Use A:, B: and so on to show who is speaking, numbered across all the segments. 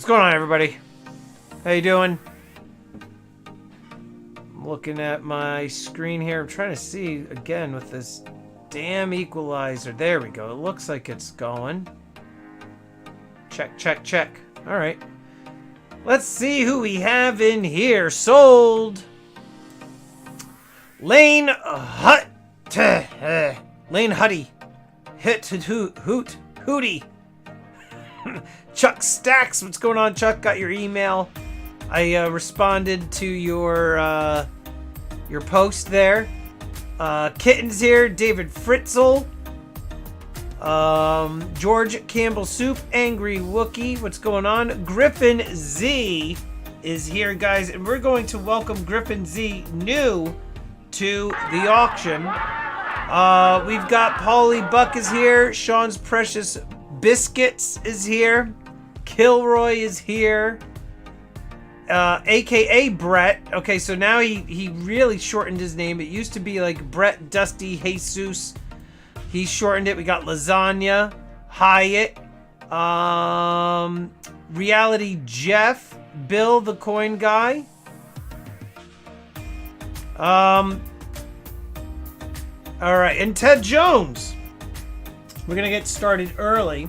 A: What's going on, everybody? How you doing? I'm looking at my screen here. I'm trying to see again with this damn equalizer. There we go. It looks like it's going. Check, check, check. All right. Let's see who we have in here. Sold. Lane Lane Huddy. Hootie. Chuck Stacks, what's going on, Chuck? Got your email. I responded to your post there. Kitten's here. David Fritzel. George Campbell Soup. Angry Wookie, what's going on? Griffin Z is here, guys, and we're going to welcome Griffin Z new to the auction. We've got Paulie Buck is here. Sean's Precious Biscuits is here. Kilroy is here. AKA Brett. Okay, so now he really shortened his name. It used to be like Brett Dusty Jesus. He shortened it. We got Lasagna, Hyatt, Reality Jeff, Bill the Coin Guy. All right, and Ted Jones. We're gonna get started early.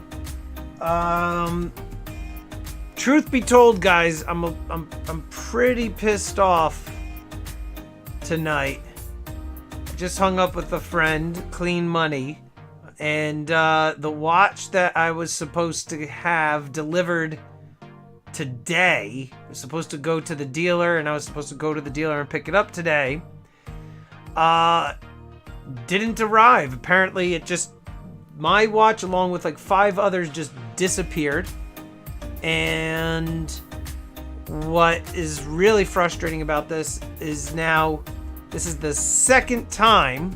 A: Truth be told, guys, I'm pretty pissed off tonight. Just hung up with a friend, Clean Money, and the watch that I was supposed to have delivered today was supposed to go to the dealer, and I was supposed to go to the dealer and pick it up today. Didn't arrive. Apparently, my watch, along with like 5 others, just disappeared. And what is really frustrating about this is now this is the second time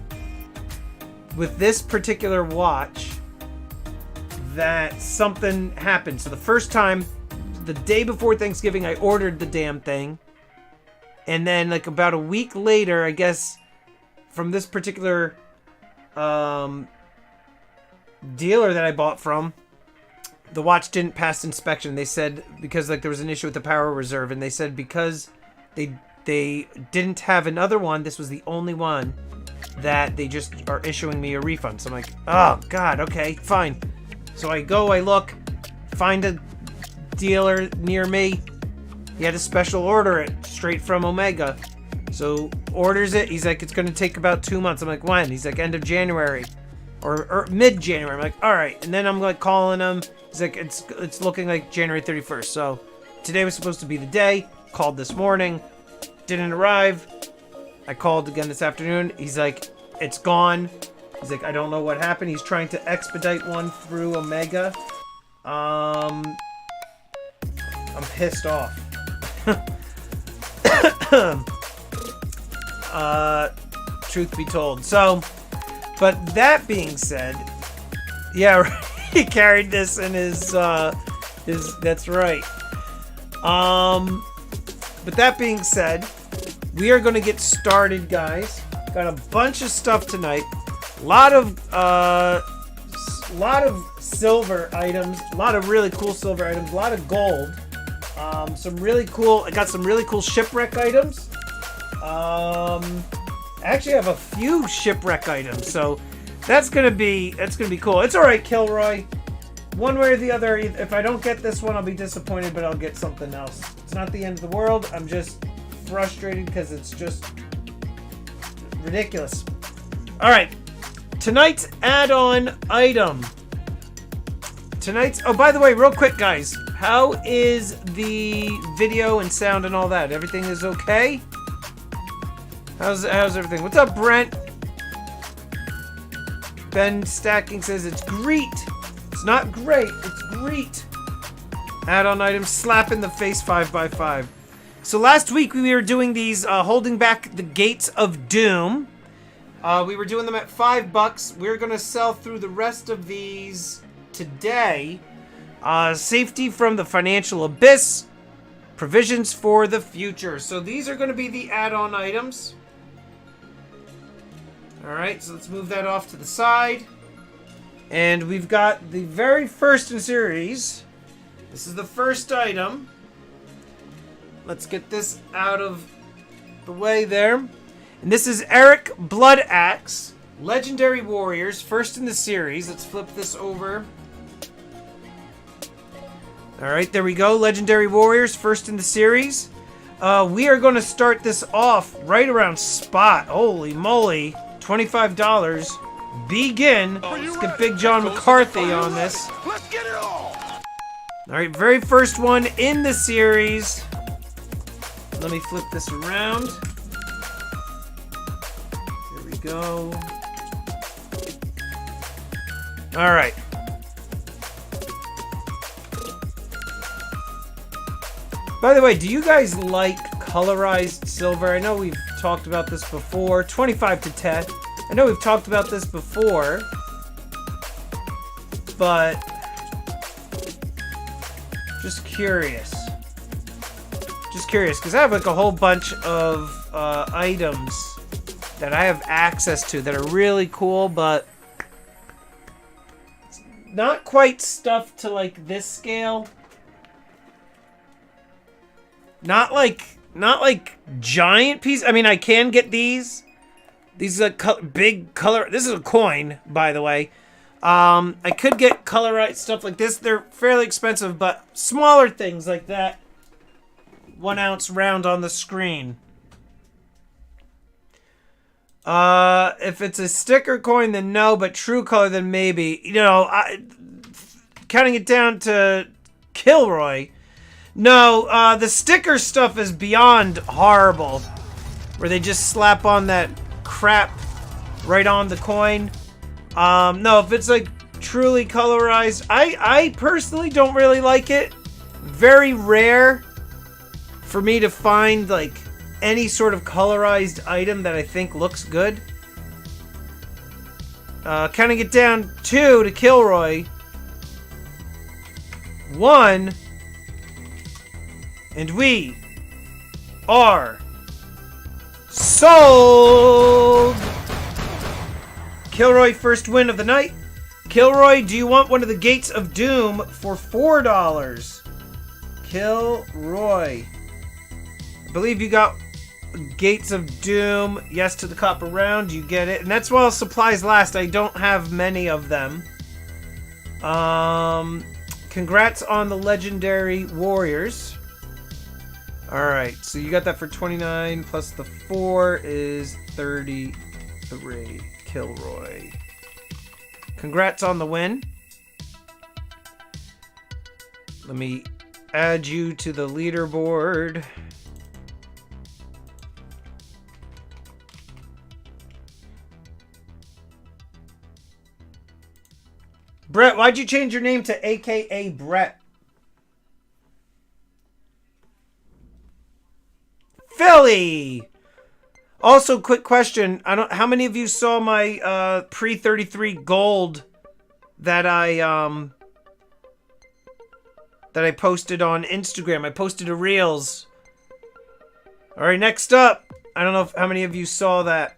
A: with this particular watch that something happened. So the first time, the day before Thanksgiving, I ordered the damn thing. And then like about a week later, I guess, from this particular dealer that I bought from, the watch didn't pass inspection. They said because like there was an issue with the power reserve, and they said because they didn't have another one, this was the only one, that they just are issuing me a refund. So I'm like, oh god, okay, fine. So I look, find a dealer near me. He had a special order it straight from Omega. So orders it. He's like, it's going to take about 2 months. I'm like, when? He's like, end of January or mid-January. I'm like, all right. And then I'm like calling him. He's like, it's looking like January 31st. So today was supposed to be the day. Called this morning. Didn't arrive. I called again this afternoon. He's like, it's gone. He's like, I don't know what happened. He's trying to expedite one through Omega. I'm pissed off. Truth be told. So, but that being said, yeah, he carried this in his that's right. But that being said, we are going to get started, guys. Got a bunch of stuff tonight. A lot of silver items, a lot of really cool silver items, a lot of gold. Some really cool. I got some really cool Shipwreck items. I actually have a few Shipwreck items, so that's gonna be cool. It's all right, Kilroy. One way or the other, if I don't get this one, I'll be disappointed, but I'll get something else. It's not the end of the world. I'm just frustrated because it's just ridiculous. All right, tonight's add-on item. Oh, by the way, real quick, guys, how is the video and sound and all that? Everything is okay? How's everything? What's up, Brent? Ben Stacking says it's great. It's not great, it's great. Add-on items, slap in the face 5x5. So last week we were doing these holding back the gates of doom. We were doing them at $5. We're gonna sell through the rest of these today. Safety from the financial abyss, provisions for the future. So these are going to be the add-on items. All right, so let's move that off to the side. And we've got the very first in series, This is the first item. Let's get this out of the way there. And this is Eric Blood Axe. Legendary Warriors, first in the series. Let's flip this over. Alright, there we go. Legendary Warriors, first in the series. We are going to start this off right around spot. Holy moly. $25. Begin. Let's get Big John McCarthy on this.
B: Let's get it all.
A: Alright, very first one in the series. Let me flip this around. There we go. Alright. By the way, do you guys like colorized silver? I know we've talked about this before. 25 to 10. I know we've talked about this before. But just curious. Just curious, because I have like a whole bunch of items that I have access to that are really cool, but not quite stuff to like this scale. Not like giant piece. I mean, I can get these. These are big color. This is a coin, by the way. I could get colorized stuff like this. They're fairly expensive, but smaller things like that. 1 ounce round on the screen. If it's a sticker coin, then no, but true color, then maybe. You know, counting it down to Kilroy. No, the sticker stuff is beyond horrible. Where they just slap on that crap right on the coin. No, if it's like truly colorized, I personally don't really like it. Very rare for me to find like any sort of colorized item that I think looks good. Counting it down 2 to Kilroy. 1. And we are sold! Kilroy, first win of the night. Kilroy, do you want one of the Gates of Doom for $4? Kilroy. I believe you got Gates of Doom. Yes to the copper round. You get it. And that's while supplies last. I don't have many of them. Congrats on the Legendary Warriors. Alright, so you got that for 29 plus the 4 is 33. Kilroy. Congrats on the win. Let me add you to the leaderboard. Brett, why'd you change your name to AKA Brett? Philly! Also, quick question. How many of you saw my pre-33 gold that I posted on Instagram? I posted a Reels. Alright, next up. I don't know how many of you saw that.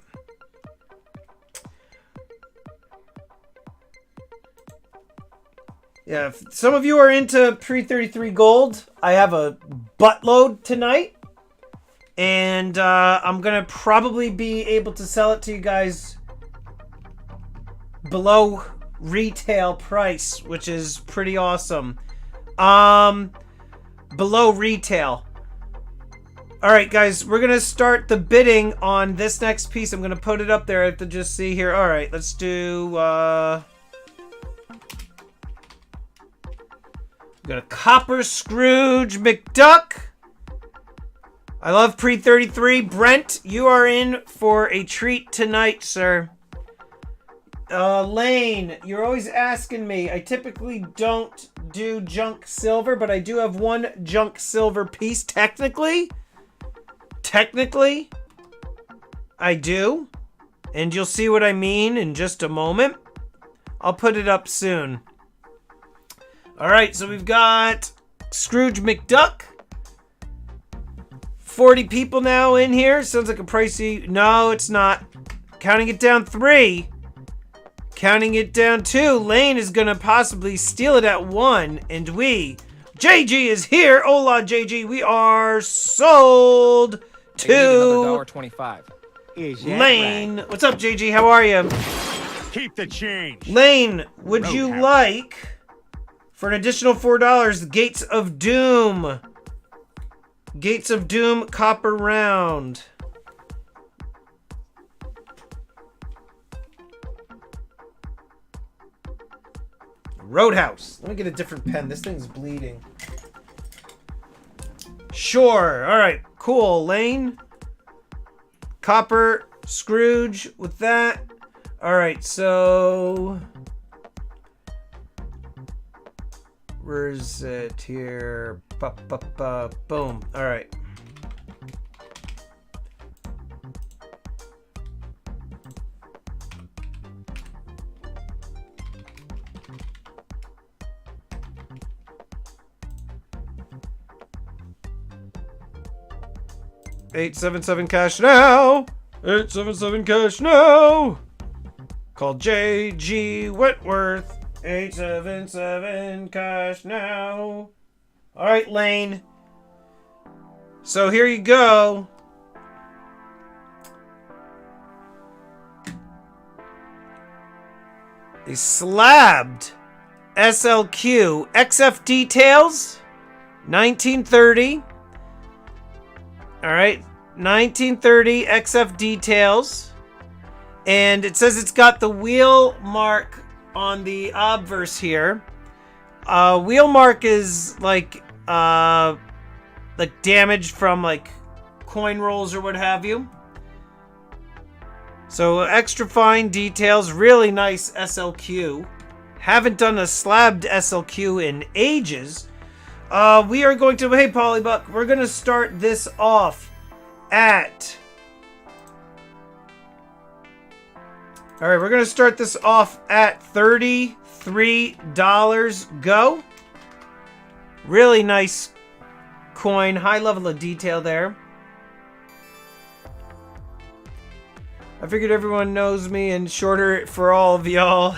A: Yeah, if some of you are into pre-33 gold, I have a buttload tonight. And I'm going to probably be able to sell it to you guys below retail price, which is pretty awesome. Below retail. Alright, guys, we're going to start the bidding on this next piece. I'm going to put it up there. I have to just see here. Alright, let's do... we got a copper Scrooge McDuck. I love pre-33. Brent, you are in for a treat tonight, sir. Lane, you're always asking me. I typically don't do junk silver, but I do have one junk silver piece. Technically, I do. And you'll see what I mean in just a moment. I'll put it up soon. Alright, so we've got Scrooge McDuck. 40 people now in here. Sounds like a pricey... No, it's not. Counting it down 3. Counting it down 2. Lane is going to possibly steal it at 1. And we JG is here. Hola, JG. We are sold to
B: $1.25.
A: Lane. Right? What's up, JG? How are you?
C: Keep the change.
A: Lane, would you like, for an additional $4, Gates of Doom? Gates of Doom copper round. Roadhouse. Let me get a different pen. This thing's bleeding. Sure. All right. Cool. Lane. Copper. Scrooge with that. All right. So where's it here? Boom. All right. $877 cash now. 877 cash now. Call JG Whitworth. 877 cash now. All right, Lane. So here you go. A Slabbed SLQ XF details. 1930. All right, 1930 XF details, and it says it's got the wheel mark on the obverse here. Wheel mark is like damage from like coin rolls or what have you. So extra fine details, really nice SLQ. Haven't done a slabbed SLQ in ages. We are going to, hey Polybuck, we're going to start this off at, all right, we're going to start this off at $33 go. Really nice coin, high level of detail there. I figured everyone knows me and shorter for all of y'all.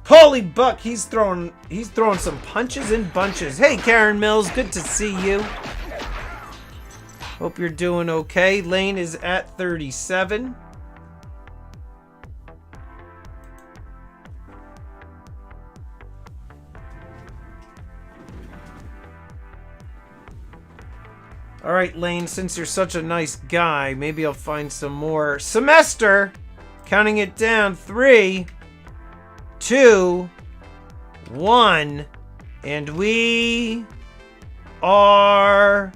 A: Holy buck, he's throwing some punches in bunches. Hey, Karen Mills, good to see you. Hope you're doing okay. Lane is at 37. All right, Lane, since you're such a nice guy, maybe I'll find some more. Semester, counting it down. 3, 2, 1, and we are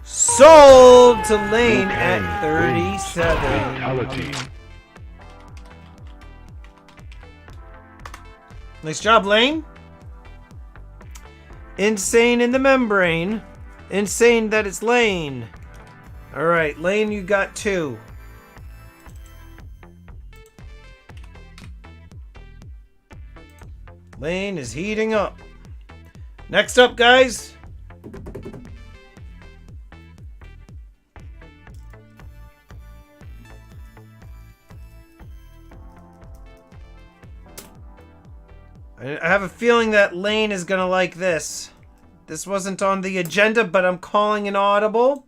A: sold to Lane at 37. Nice job, Lane. Insane in the membrane. Insane that it's Lane. All right, Lane, you got 2. Lane is heating up. Next up, guys. I have a feeling that Lane is going to like this. This wasn't on the agenda, but I'm calling an audible.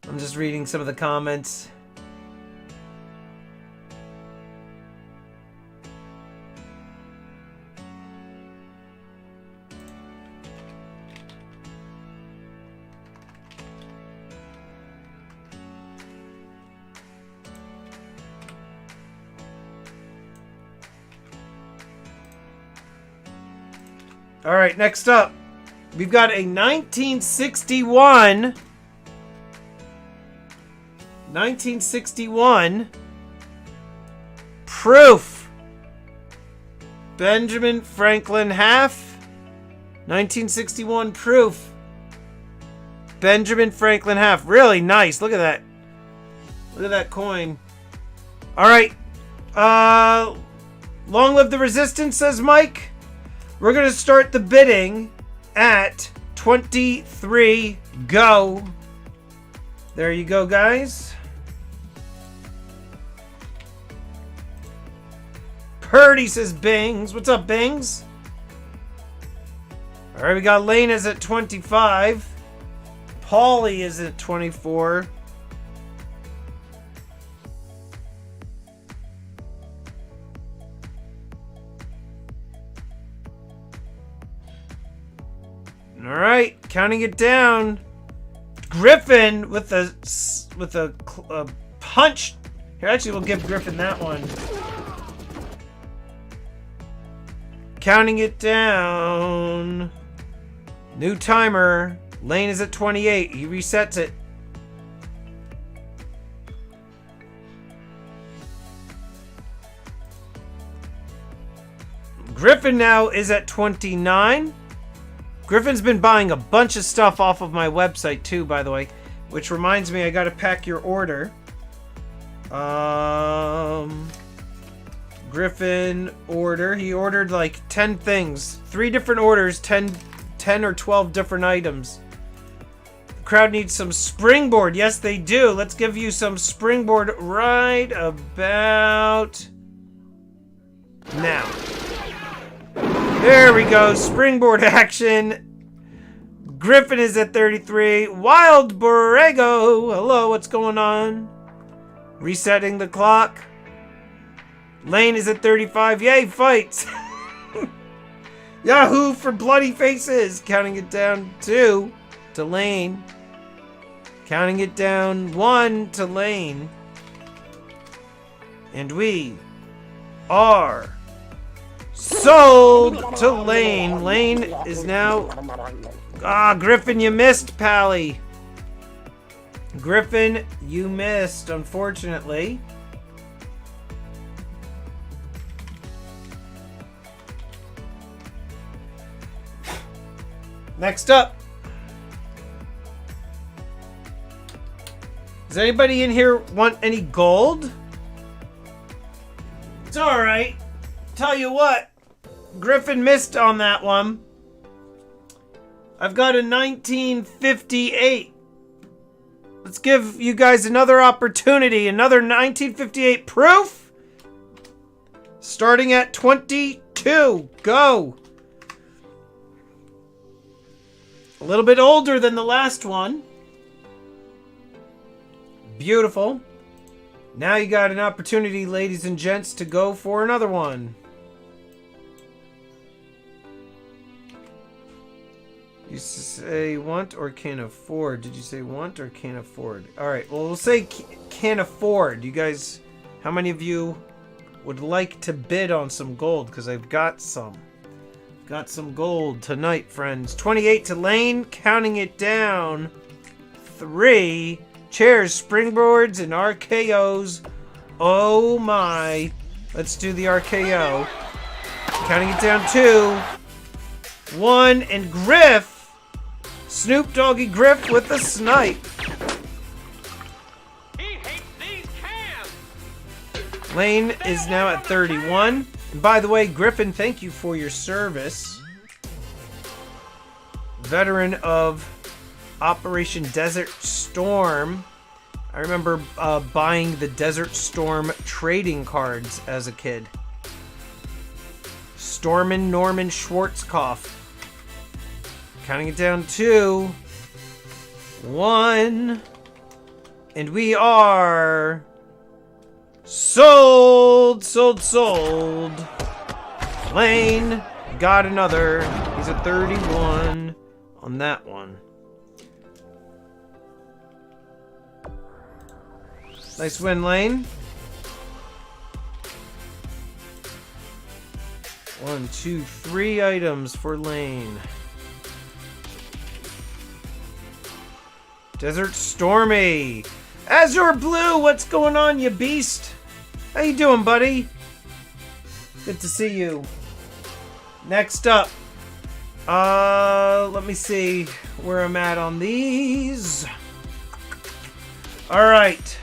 A: I'm just reading some of the comments. All right, next up, we've got a 1961 proof Benjamin Franklin half. 1961 proof Benjamin Franklin half. Really nice. Look at that. Look at that coin. All right. Long live the resistance, says Mike. We're going to start the bidding at 23 go. There you go, guys. Purdy, says Bings. What's up, Bings? All right, we got Lane is at 25. Paulie is at 24. All right, counting it down. Griffin with a punch. Here, actually, we'll give Griffin that one. Counting it down. New timer. Lane is at 28. He resets it. Griffin now is at 29. Griffin's been buying a bunch of stuff off of my website too, by the way. Which reminds me, I gotta pack your order. Griffin order. He ordered like 10 things. 3 different orders, 10 or 12 different items. The crowd needs some springboard. Yes, they do. Let's give you some springboard right about now. There we go. Springboard action. Griffin is at 33. Wild Borrego. Hello, what's going on? Resetting the clock. Lane is at 35. Yay, fights. Yahoo for bloody faces. Counting it down 2 to Lane. Counting it down 1 to Lane. And we are sold to Lane. Lane is now... Griffin, you missed, Pally. Griffin, you missed, unfortunately. Next up. Does anybody in here want any gold? It's alright. Tell you what. Griffin missed on that one. I've got a 1958. Let's give you guys another opportunity. Another 1958 proof. Starting at 22. Go. A little bit older than the last one. Beautiful. Now you got an opportunity, ladies and gents, to go for another one. You say want or can afford. Did you say want or can afford? Alright, well, we'll say can afford. You guys, how many of you would like to bid on some gold? Because I've got some. Got some gold tonight, friends. 28 to Lane, counting it down. 3. Chairs, springboards, and RKOs. Oh my. Let's do the RKO. Counting it down 2. 1, and Griff. Snoop Doggy Griff with a snipe.
B: He hates these cans.
A: Lane is now at 31. And by the way, Griffin, thank you for your service. Veteran of Operation Desert Storm. I remember buying the Desert Storm trading cards as a kid. Stormin' Norman Schwarzkopf. Counting it down 2. 1. And we are... sold! Lane got another. He's at 31 on that one. Nice win, Lane. 1, 2, 3 items for Lane. Desert Stormy. Azure Blue, what's going on, you beast? How you doing, buddy? Good to see you. Next up. Let me see where I'm at on these. Alright.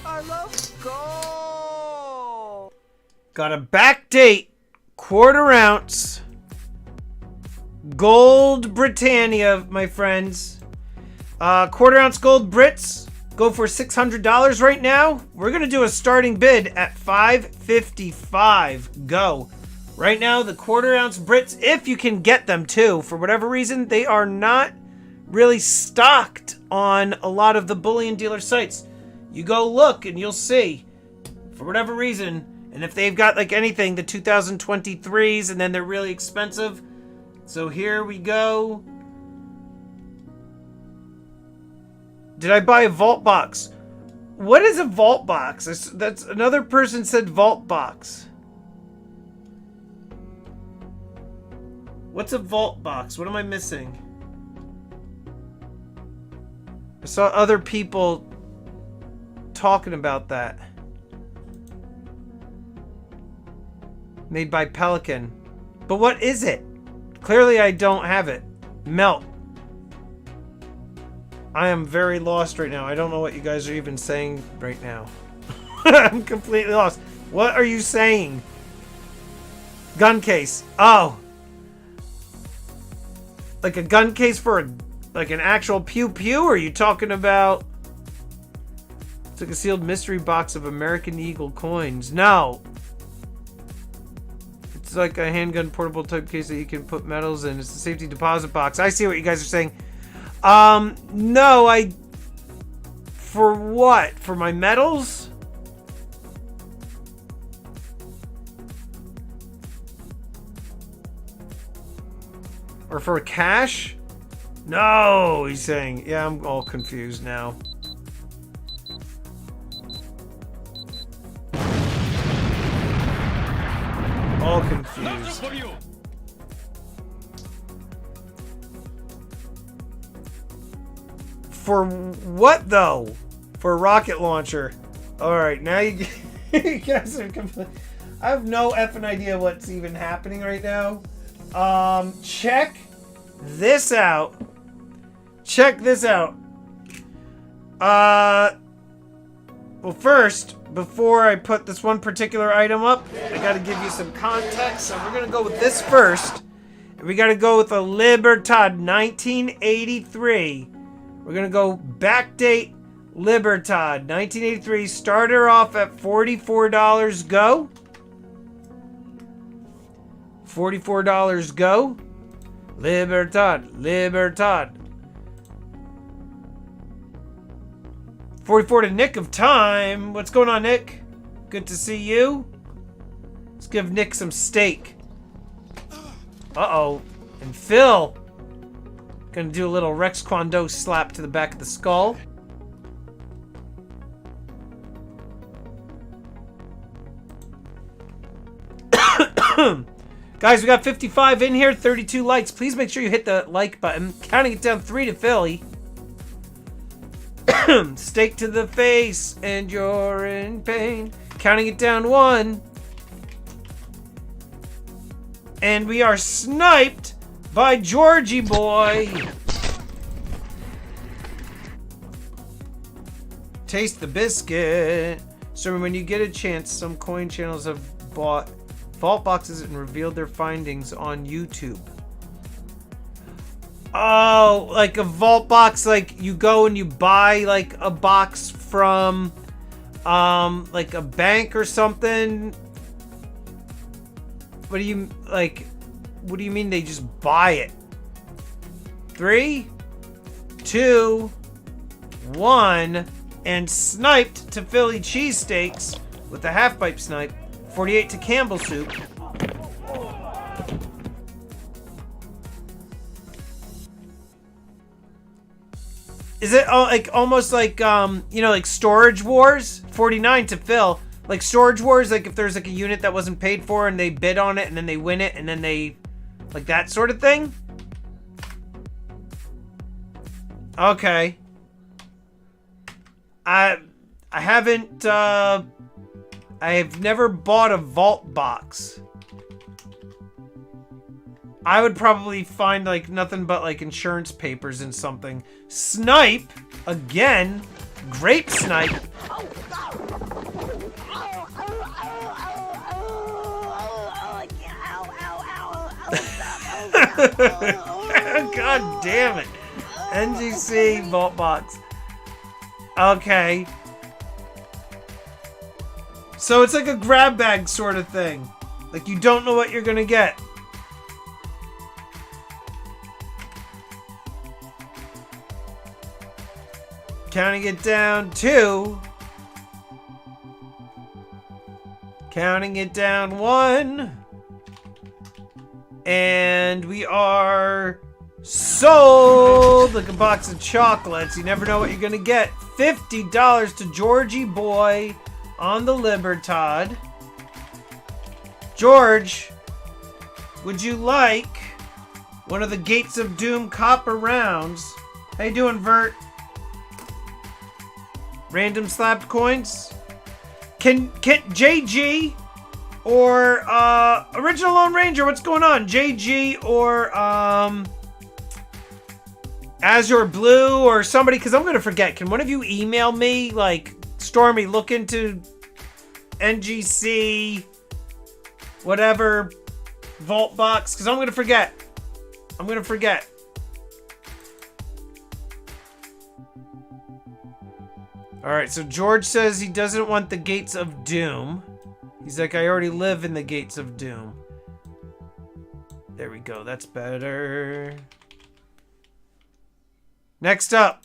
B: I love gold.
A: Got a backdate, 1/4 ounce, gold Britannia, my friends. Quarter ounce gold Brits go for $600 right now. We're gonna do a starting bid at $555. Go. Right now, the quarter ounce Brits, if you can get them too, for whatever reason, they are not really stocked on a lot of the bullion dealer sites. You go look and you'll see, for whatever reason, and if they've got like anything, the 2023s, and then they're really expensive. So here we go. Did I buy a vault box? What is a vault box? That's another person said vault box. What's a vault box? What am I missing? I saw other people talking about that. Made by Pelican. But what is it? Clearly I don't have it. Melt. I am very lost right now. I don't know what you guys are even saying right now. I'm completely lost. What are you saying? Gun case. Oh. Like a gun case for like an actual pew-pew? Or are you talking about... It's like a sealed mystery box of American Eagle coins. No. It's like a handgun portable type case that you can put medals in. It's a safety deposit box. I see what you guys are saying. No, for what? For my medals? Or for cash? No, he's saying. Yeah, I'm all confused now. All confused. For what though? For a rocket launcher. Alright, now you guys are complete. I have no effing idea what's even happening right now. Check this out. Check this out. Well, first, before I put this one particular item up, I gotta give you some context. So we're gonna go with this first. And we gotta go with a Libertad 1983. We're gonna go backdate Libertad 1983. Starter off at $44. Go. $44. Go. Libertad. Libertad. 44 to Nick of Time. What's going on, Nick? Good to see you. Let's give Nick some steak. Uh-oh. And Phil. Gonna do a little Rex Kwon Do slap to the back of the skull. Guys, we got 55 in here, 32 likes. Please make sure you hit the like button. Counting it down 3 to Philly. Steak to the face, and you're in pain. Counting it down 1. And we are sniped by Georgie boy. Taste the biscuit. So when you get a chance, some coin channels have bought vault boxes and revealed their findings on YouTube. Oh, like a vault box, like you go and you buy like a box from like a bank or something. What do you mean they just buy it? 3, 2, 1, and sniped to Philly cheesesteaks with a half pipe snipe. 48 to Campbell soup. Is it like almost like you know, like Storage Wars? 49 to Phil. Like Storage Wars, like if there's like a unit that wasn't paid for and they bid on it and then they win it and then they, like that sort of thing? Okay. I haven't I've never bought a vault box. I would probably find like nothing but like insurance papers and something. Snipe again. Grape snipe. God damn it. NGC vault box. Okay. So it's like a grab bag sort of thing. Like you don't know what you're gonna get. Counting it down 2. Counting it down 1. And we are sold like a box of chocolates. You never know what you're gonna get. $50 to Georgie Boy on the Libertad. George, would you like one of the Gates of Doom copper rounds? How you doing, Vert? Random slabbed coins? Can JG or Original Lone Ranger, what's going on? JG or Azure Blue or somebody, because I'm gonna forget. Can one of you email me, like, Stormy, look into NGC whatever vault box, because I'm gonna forget. I'm gonna forget. Alright, so George says he doesn't want the Gates of Doom. He's like, I already live in the Gates of Doom. There we go, that's better. Next up.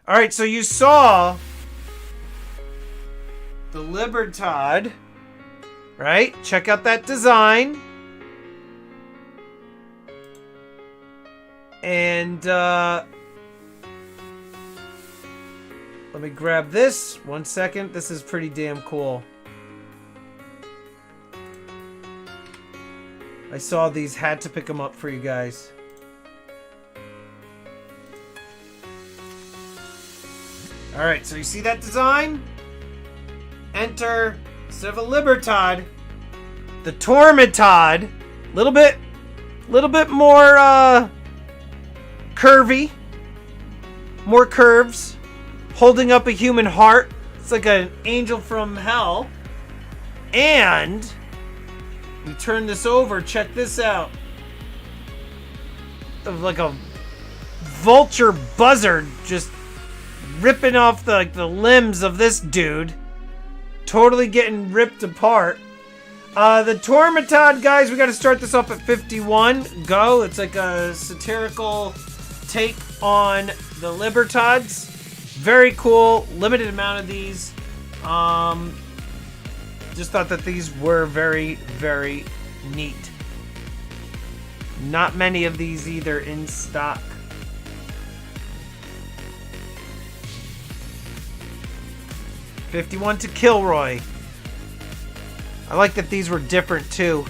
A: Alright, so you saw the Libertad, right? Check out that design. And, let me grab this. 1 second. This is pretty damn cool. I saw these, had to pick them up for you guys. Alright, so you see that design? Enter, instead of a Libertad, the Tormented. Little bit more curvy. More curves. Holding up a human heart. It's like an angel from hell. And we turn this over. Check this out. Like a vulture buzzard just ripping off the limbs of this dude. Totally getting ripped apart. The Tormented, guys, we got to start this off at 51. Go. It's like a satirical take on the Libertads. Very cool. Limited amount of these. Just thought that these were very, very neat. Not many of these either in stock. $51 to Kilroy. I like that these were different too.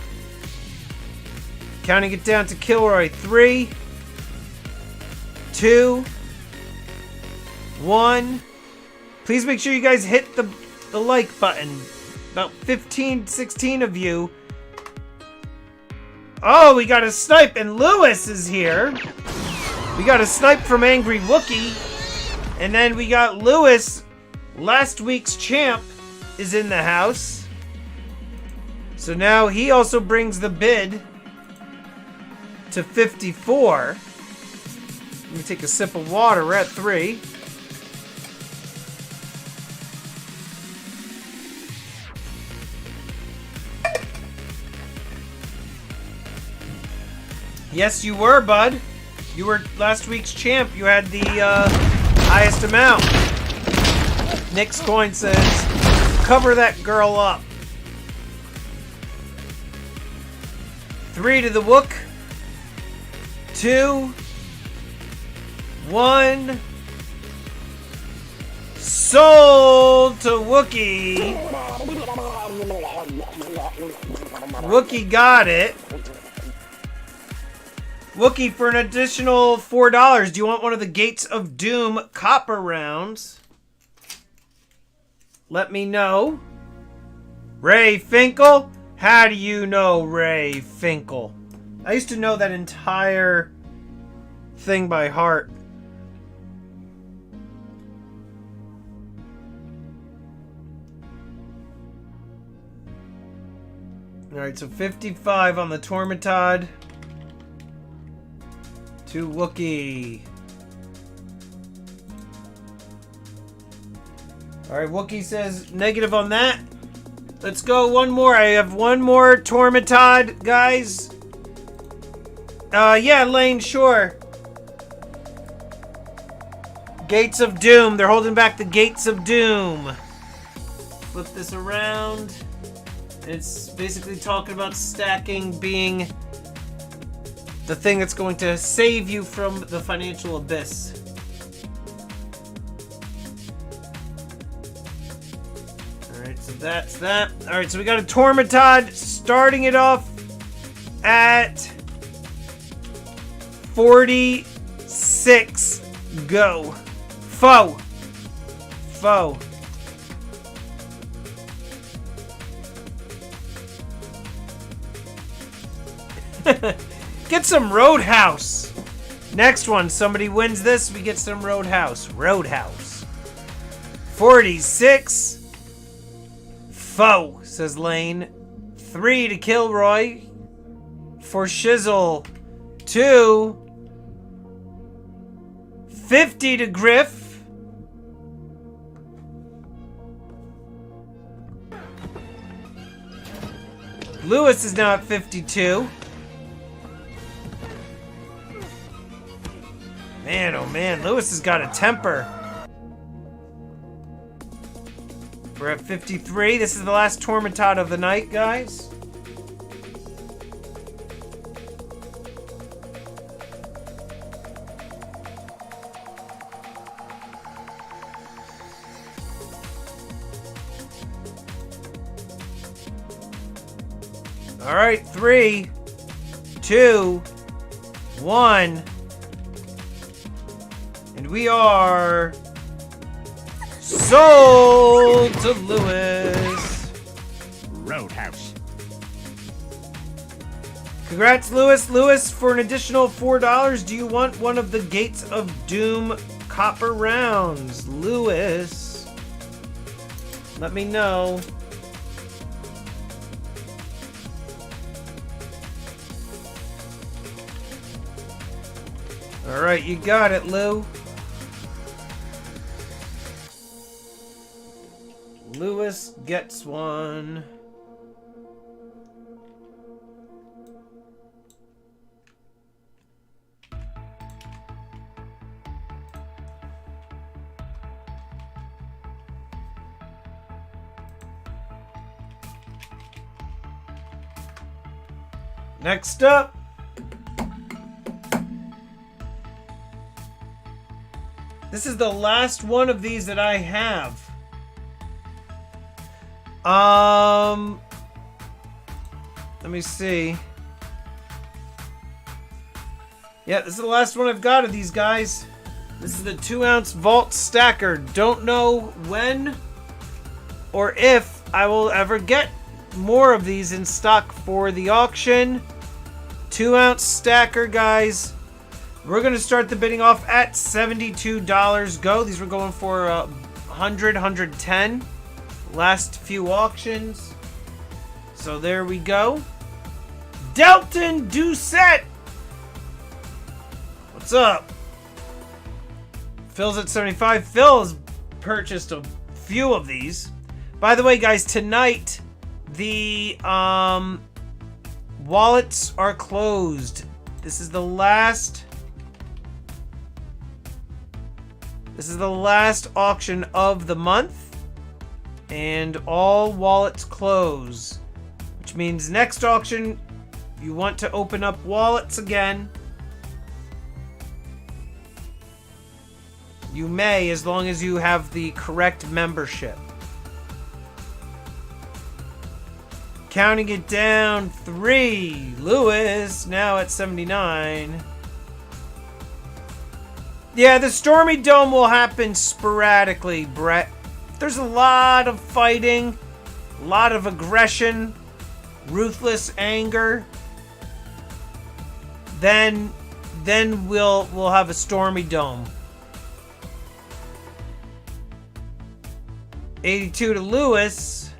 A: Counting it down to Kilroy. 3, 2, 1. Please make sure you guys hit the like button. About 15, 16 of you. Oh, we got a snipe, and Lewis is here. We got a snipe from Angry Wookie. And then we got Lewis, last week's champ, is in the house. So now he also brings the bid to 54. Let me take a sip of water. We're at 3. Yes, you were, bud. You were last week's champ. You had the highest amount. Nick's coin says, cover that girl up. 3 to the Wook. 2, 1. Sold to Wookie. Wookie got it. Wookie, for an additional $4, do you want one of the Gates of Doom copper rounds? Let me know. Ray Finkel? How do you know Ray Finkel? I used to know that entire thing by heart. Alright, so 55 on the Tormented. To Wookie. Alright, Wookie says negative on that. Let's go one more. I have one more Tormented, guys. Yeah, Lane, sure. Gates of Doom. They're holding back the Gates of Doom. Flip this around. It's basically talking about stacking being the thing that's going to save you from the financial abyss. Alright, so that's that. Alright, so we got a Tormented starting it off at 46. Go. Foe. Get some Roadhouse. Next one, somebody wins this, we get some Roadhouse. 46. Foe, says Lane. 3 to Kilroy. For Shizzle. 2. 50 to Griff. Lewis is now at 52. Man, oh man, Lewis has got a temper. We're at 53. This is the last Tormented of the night, guys. All right, 3, 2, 1. And we are sold to Lewis.
C: Roadhouse.
A: Congrats, Lewis. Lewis, for an additional $4, do you want one of the Gates of Doom copper rounds? Lewis, let me know. All right, you got it, Lou. Lewis gets one. Next up, this is the last one of these that I have. Let me see. Yeah, this is the last one I've got of these guys. This is the 2-ounce vault stacker. Don't know when or if I will ever get more of these in stock for the auction. 2-ounce stacker, guys. We're going to start the bidding off at $72. Go. These were going for 100, 110. Last few auctions. So there we go. Delton Doucette. What's up? Phil's at 75. Phil has purchased a few of these. By the way, guys, tonight the wallets are closed. This is the last auction of the month, and all wallets close, which means next auction, if you want to open up wallets again, you may, as long as you have the correct membership. Counting it down, 3. Lewis, now at 79. Yeah, the Stormy Dome will happen sporadically, Brett. There's a lot of fighting, a lot of aggression, ruthless anger. Then we'll have a Stormy Dome. 82 to Lewis.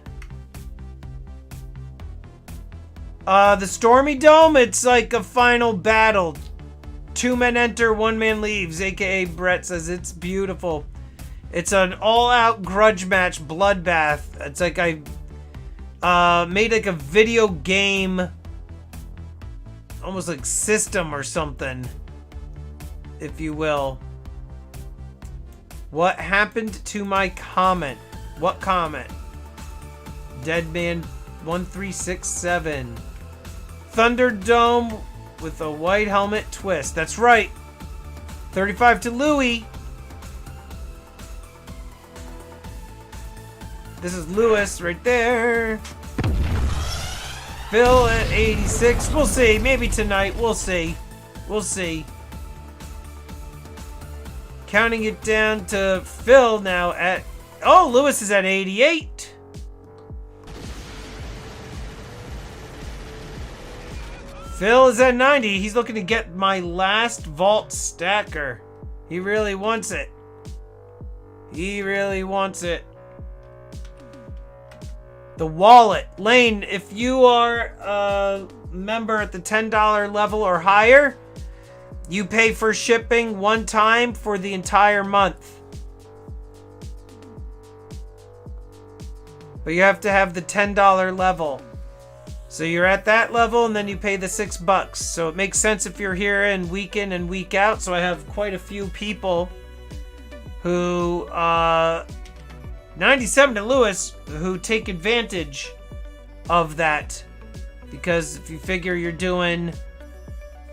A: The Stormy Dome, it's like a final battle. 2 men enter, 1 man leaves, aka Brett says it's beautiful. It's an all-out grudge match bloodbath. It's like I made like a video game, almost like system or something, if you will. What happened to my comment? What comment? Deadman 1367. Thunderdome with a white helmet twist. That's right. 35 to Louis. This is Lewis right there. Phil at 86. We'll see. Maybe tonight. We'll see. We'll see. Counting it down to Phil now at... Oh, Lewis is at 88. Phil is at 90. He's looking to get my last vault stacker. He really wants it. He really wants it. The wallet. Lane, if you are a member at the $10 level or higher, you pay for shipping one time for the entire month. But you have to have the $10 level. So you're at that level and then you pay the $6. So it makes sense if you're here in week in and week out. So I have quite a few people who 97 to Lewis who take advantage of that, because if you figure you're doing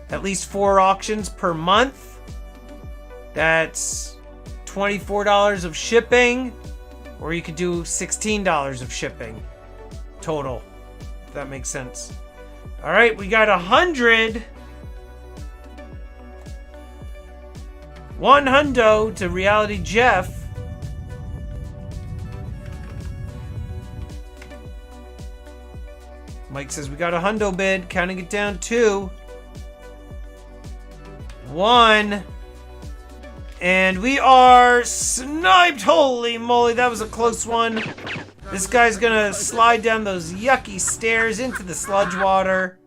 A: at least 4 auctions per month, that's $24 of shipping, or you could do $16 of shipping total, if that makes sense. All right, we got 100. 100 to Reality Jeff. Mike says we got a hundo bid, counting it down 2, 1, and we are sniped. Holy moly, that was a close one. This guy's gonna slide down those yucky stairs into the sludge water.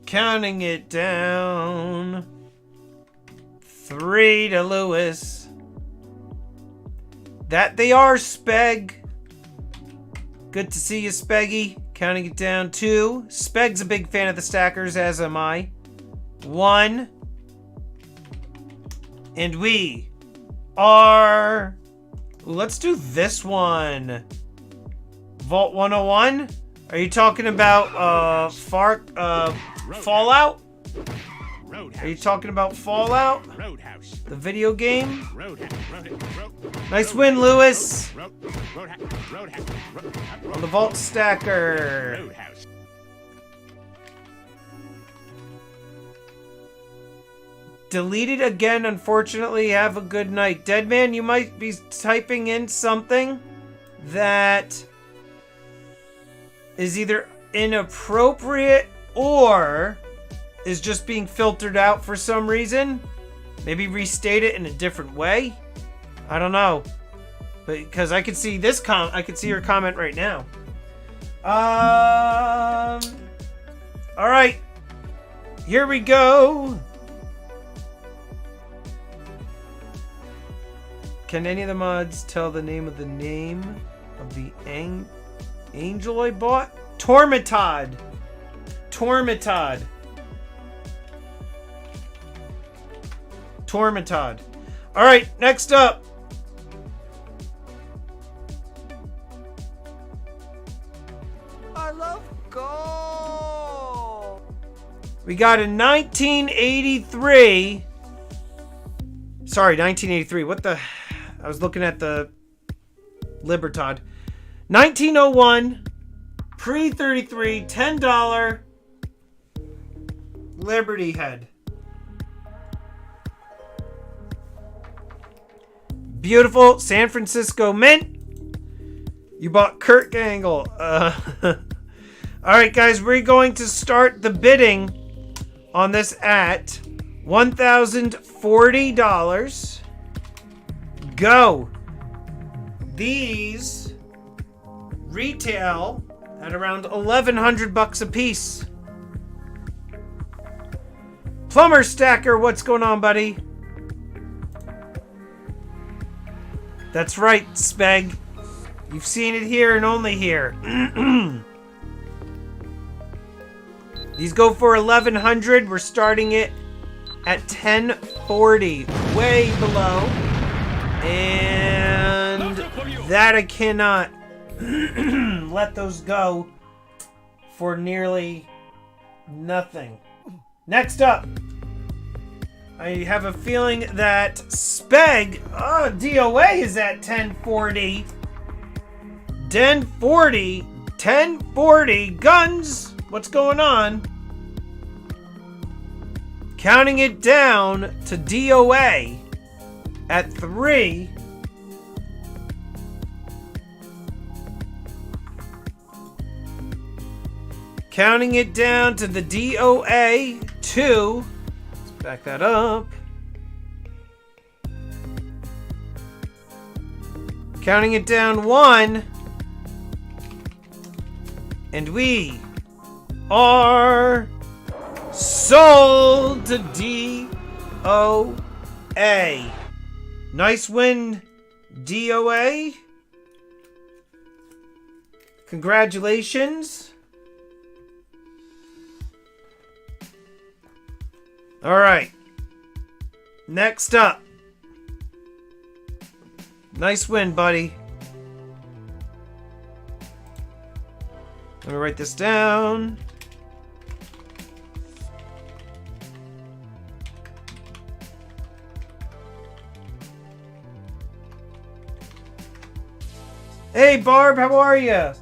A: Counting it down, 3 to Lewis. That they are, Speg. Good to see you, Speggy. Counting it down 2. Speg's a big fan of the stackers, as am I. 1. And we are... Ooh, let's do this one. Vault 101? Are you talking about Fallout?
C: Roadhouse.
A: Are you talking about Fallout?
C: Roadhouse.
A: The video game?
C: Roadhouse.
A: Nice win, Lewis.
C: Roadhouse.
A: On the vault stacker.
C: Roadhouse.
A: Deleted again, unfortunately. Have a good night. Deadman, you might be typing in something that is either inappropriate or is just being filtered out for some reason. Maybe restate it in a different way. I don't know. But because I can see this I can see your comment right now. All right. Here we go. Can any of the mods tell the name of the angel I bought? Tormented. Tormented. Tormented. All right, next up.
B: I love gold.
A: We got a 1983. Sorry, 1983. What the... I was looking at the Libertad. 1901. Pre-33. $10. Liberty head. Beautiful San Francisco mint. You bought Kurt Gangle. Alright, guys. We're going to start the bidding on this at $1,040. Go. These retail at around $1,100 a piece. Plumber Stacker, what's going on, buddy? That's right, Speg. You've seen it here and only here. These go for 1100. We're starting it at 1040. Way below. And that I cannot let those go for nearly nothing. Next up, I have a feeling that Speg, DOA is at 1040. 1040, guns. What's going on? Counting it down to DOA at 3. Counting it down to the DOA 2. Let's back that up. Counting it down 1. And we are sold to DOA. Nice win, DOA. Congratulations. All right. Next up. Nice win, buddy. Let me write this down. Hey, Barb, how are you?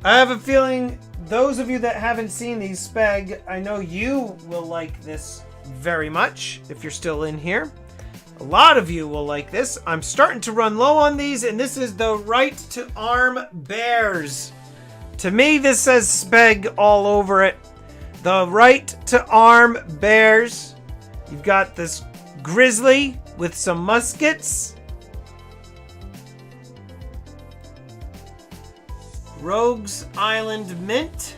A: I have a feeling those of you that haven't seen these, Speg, I know you will like this very much if you're still in here. A lot of you will like this. I'm starting to run low on these, and this is the Right to Arm Bears. To me, this says Speg all over it. The Right to Arm Bears. You've got this grizzly with some muskets. Rogues Island Mint.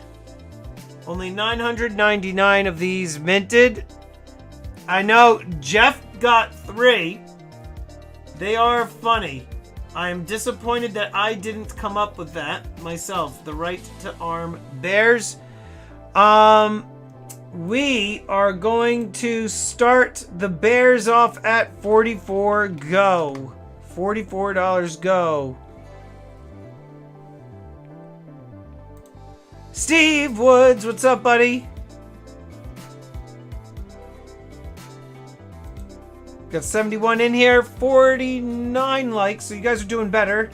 A: Only 999 of these minted. I know Jeff got 3. They are funny. I am disappointed that I didn't come up with that myself. The Right to Arm Bears. We are going to start the Bears off at $44 go. $44 go. Steve Woods, what's up, buddy? Got 71 in here, 49 likes, so you guys are doing better.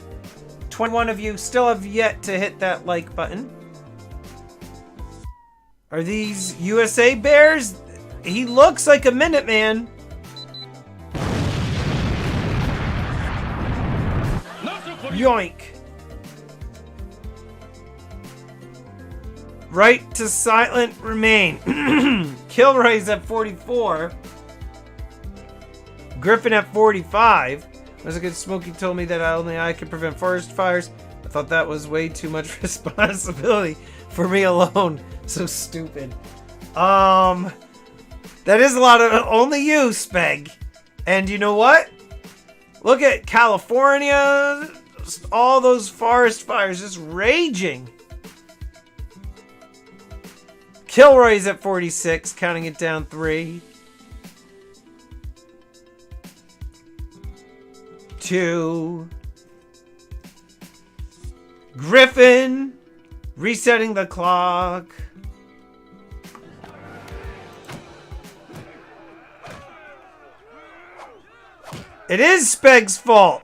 A: 21 of you still have yet to hit that like button. Are these USA Bears? He looks like a Minuteman. Yoink. Right to Silent Remain. Kilroy's at 44. Griffin at 45. Was a good Smokey told me that only I could prevent forest fires. I thought that was way too much responsibility for me alone. So stupid. That is a lot of only you, Speg. And you know what? Look at California. All those forest fires just raging. Kilroy's at 46, counting it down 3. 2. Griffin, resetting the clock. It is Speg's fault.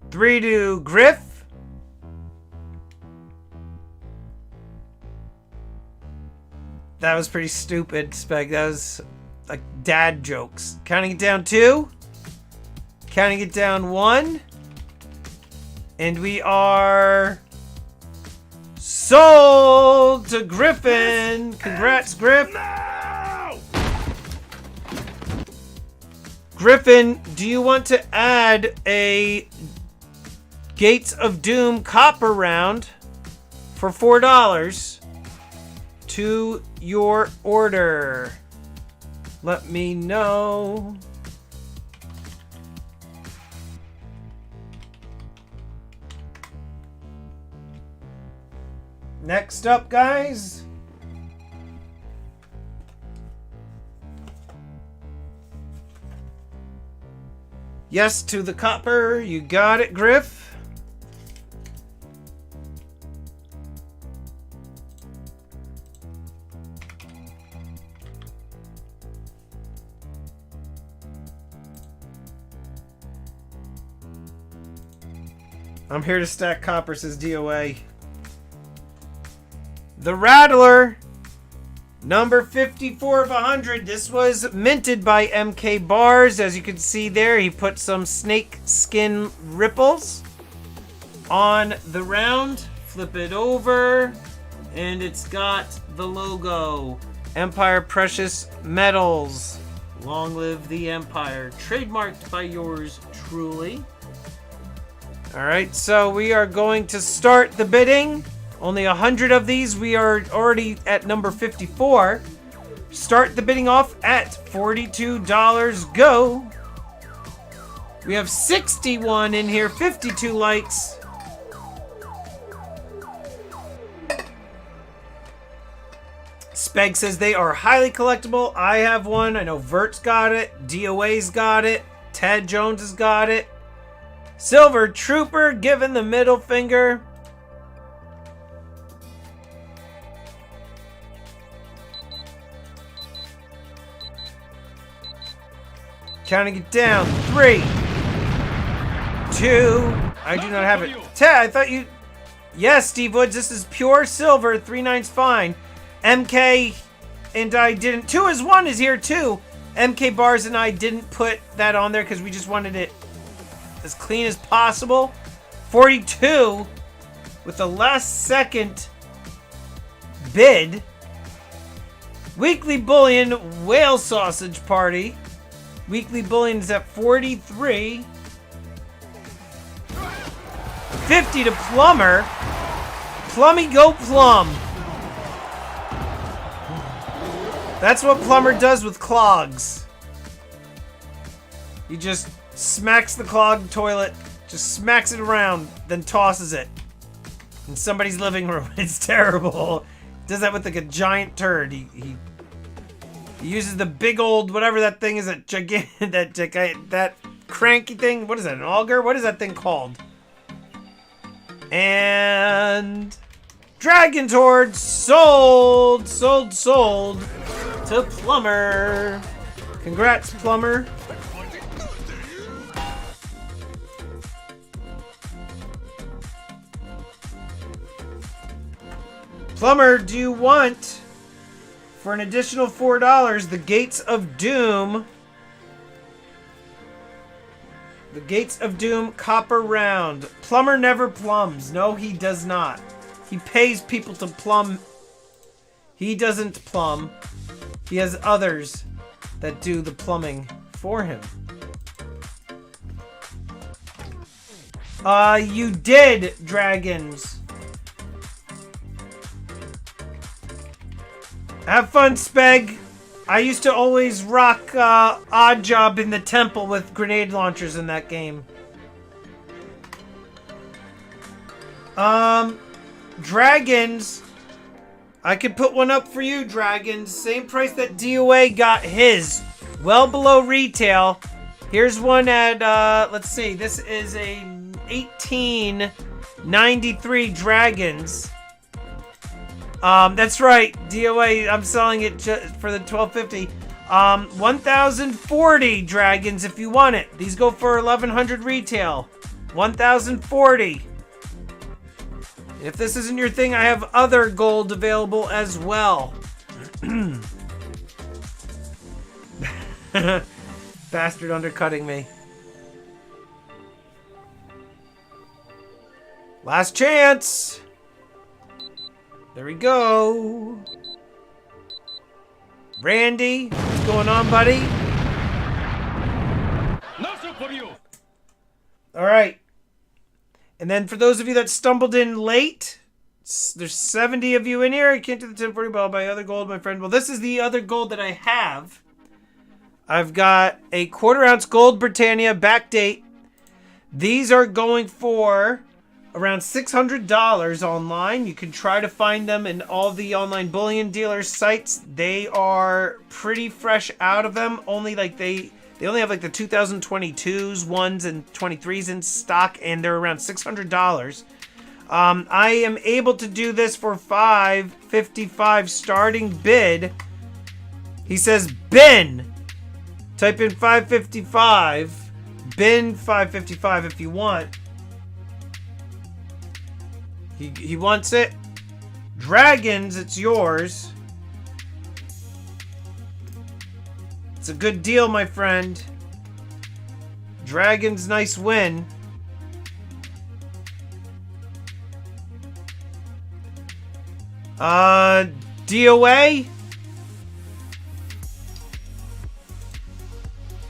A: 3 to Griff. That was pretty stupid, Speg. That was like dad jokes. Counting it down 2. Counting it down 1. And we are sold to Griffin. Congrats, Griff.
C: No!
A: Griffin, do you want to add a Gates of Doom copper round for $4 to your order. Let me know. Next up, guys. Yes to the copper. You got it, Griff. I'm here to stack copper, says DOA. The Rattler, number 54 of 100. This was minted by MK Bars. As you can see there, he put some snake skin ripples on the round. Flip it over, and it's got the logo. Empire Precious Metals. Long live the Empire. Trademarked by yours truly. Alright, so we are going to start the bidding. Only 100 of these. We are already at number 54. Start the bidding off at $42. Go. We have 61 in here. 52 likes. Speg says they are highly collectible. I have one. I know Vert's got it. DOA's got it. Ted Jones has got it. Silver Trooper giving the middle finger. Counting it down. 3, 2. I do not have it. Ted, I thought you... Yes, Steve Woods, this is pure silver. 3/9's fine. MK and I didn't... 2 is 1 is here too. MK Bars and I didn't put that on there because we just wanted it as clean as possible. 42 with the last second bid. Weekly Bullion Whale Sausage Party. Weekly Bullion is at 43. 50 to Plumber. Plummy go Plum. That's what Plumber does with clogs. He just smacks the clogged toilet, just smacks it around, then tosses it in somebody's living room. It's terrible. Does that with like a giant turd. He uses the big old whatever that thing is, that cranky thing. What is that? An auger? What is that thing called? And Dragon Tord sold to Plumber. Congrats, Plumber. Plumber, do you want, for an additional $4, the Gates of Doom? The Gates of Doom copper round. Plumber never plums. No, he does not. He pays people to plumb. He doesn't plumb. He has others that do the plumbing for him. You did, Dragons. Have fun, Speg. I used to always rock Odd Job in the temple with grenade launchers in that game. Dragons. I could put one up for you, Dragons. Same price that DOA got his. Well below retail. Here's one at, let's see. This is a 1893 Dragons. That's right, DOA, I'm selling it for the $12.50. 1,040 Dragons if you want it. These go for 1,100 retail. 1,040. If this isn't your thing, I have other gold available as well. Bastard undercutting me. Last chance. There we go. Randy, what's going on, buddy?
C: Nothing for you.
A: All right. And then for those of you that stumbled in late, There's 70 of you in here. I can't do the 1040, but I'll buy other gold, my friend. Well, this is the other gold that I have. I've got a 1/4 ounce gold Britannia backdate. These are going for around $600 online. You can try to find them in all the online bullion dealer sites. They are pretty fresh out of them. Only like they only have like the 2022s, 1s, and 23s in stock, and they're around $600. I am able to do this for $5.55 starting bid. He says bin. Type in 555. Bin 555 if you want. He wants it. Dragons, it's yours. It's a good deal, my friend. Dragons, nice win. DOA?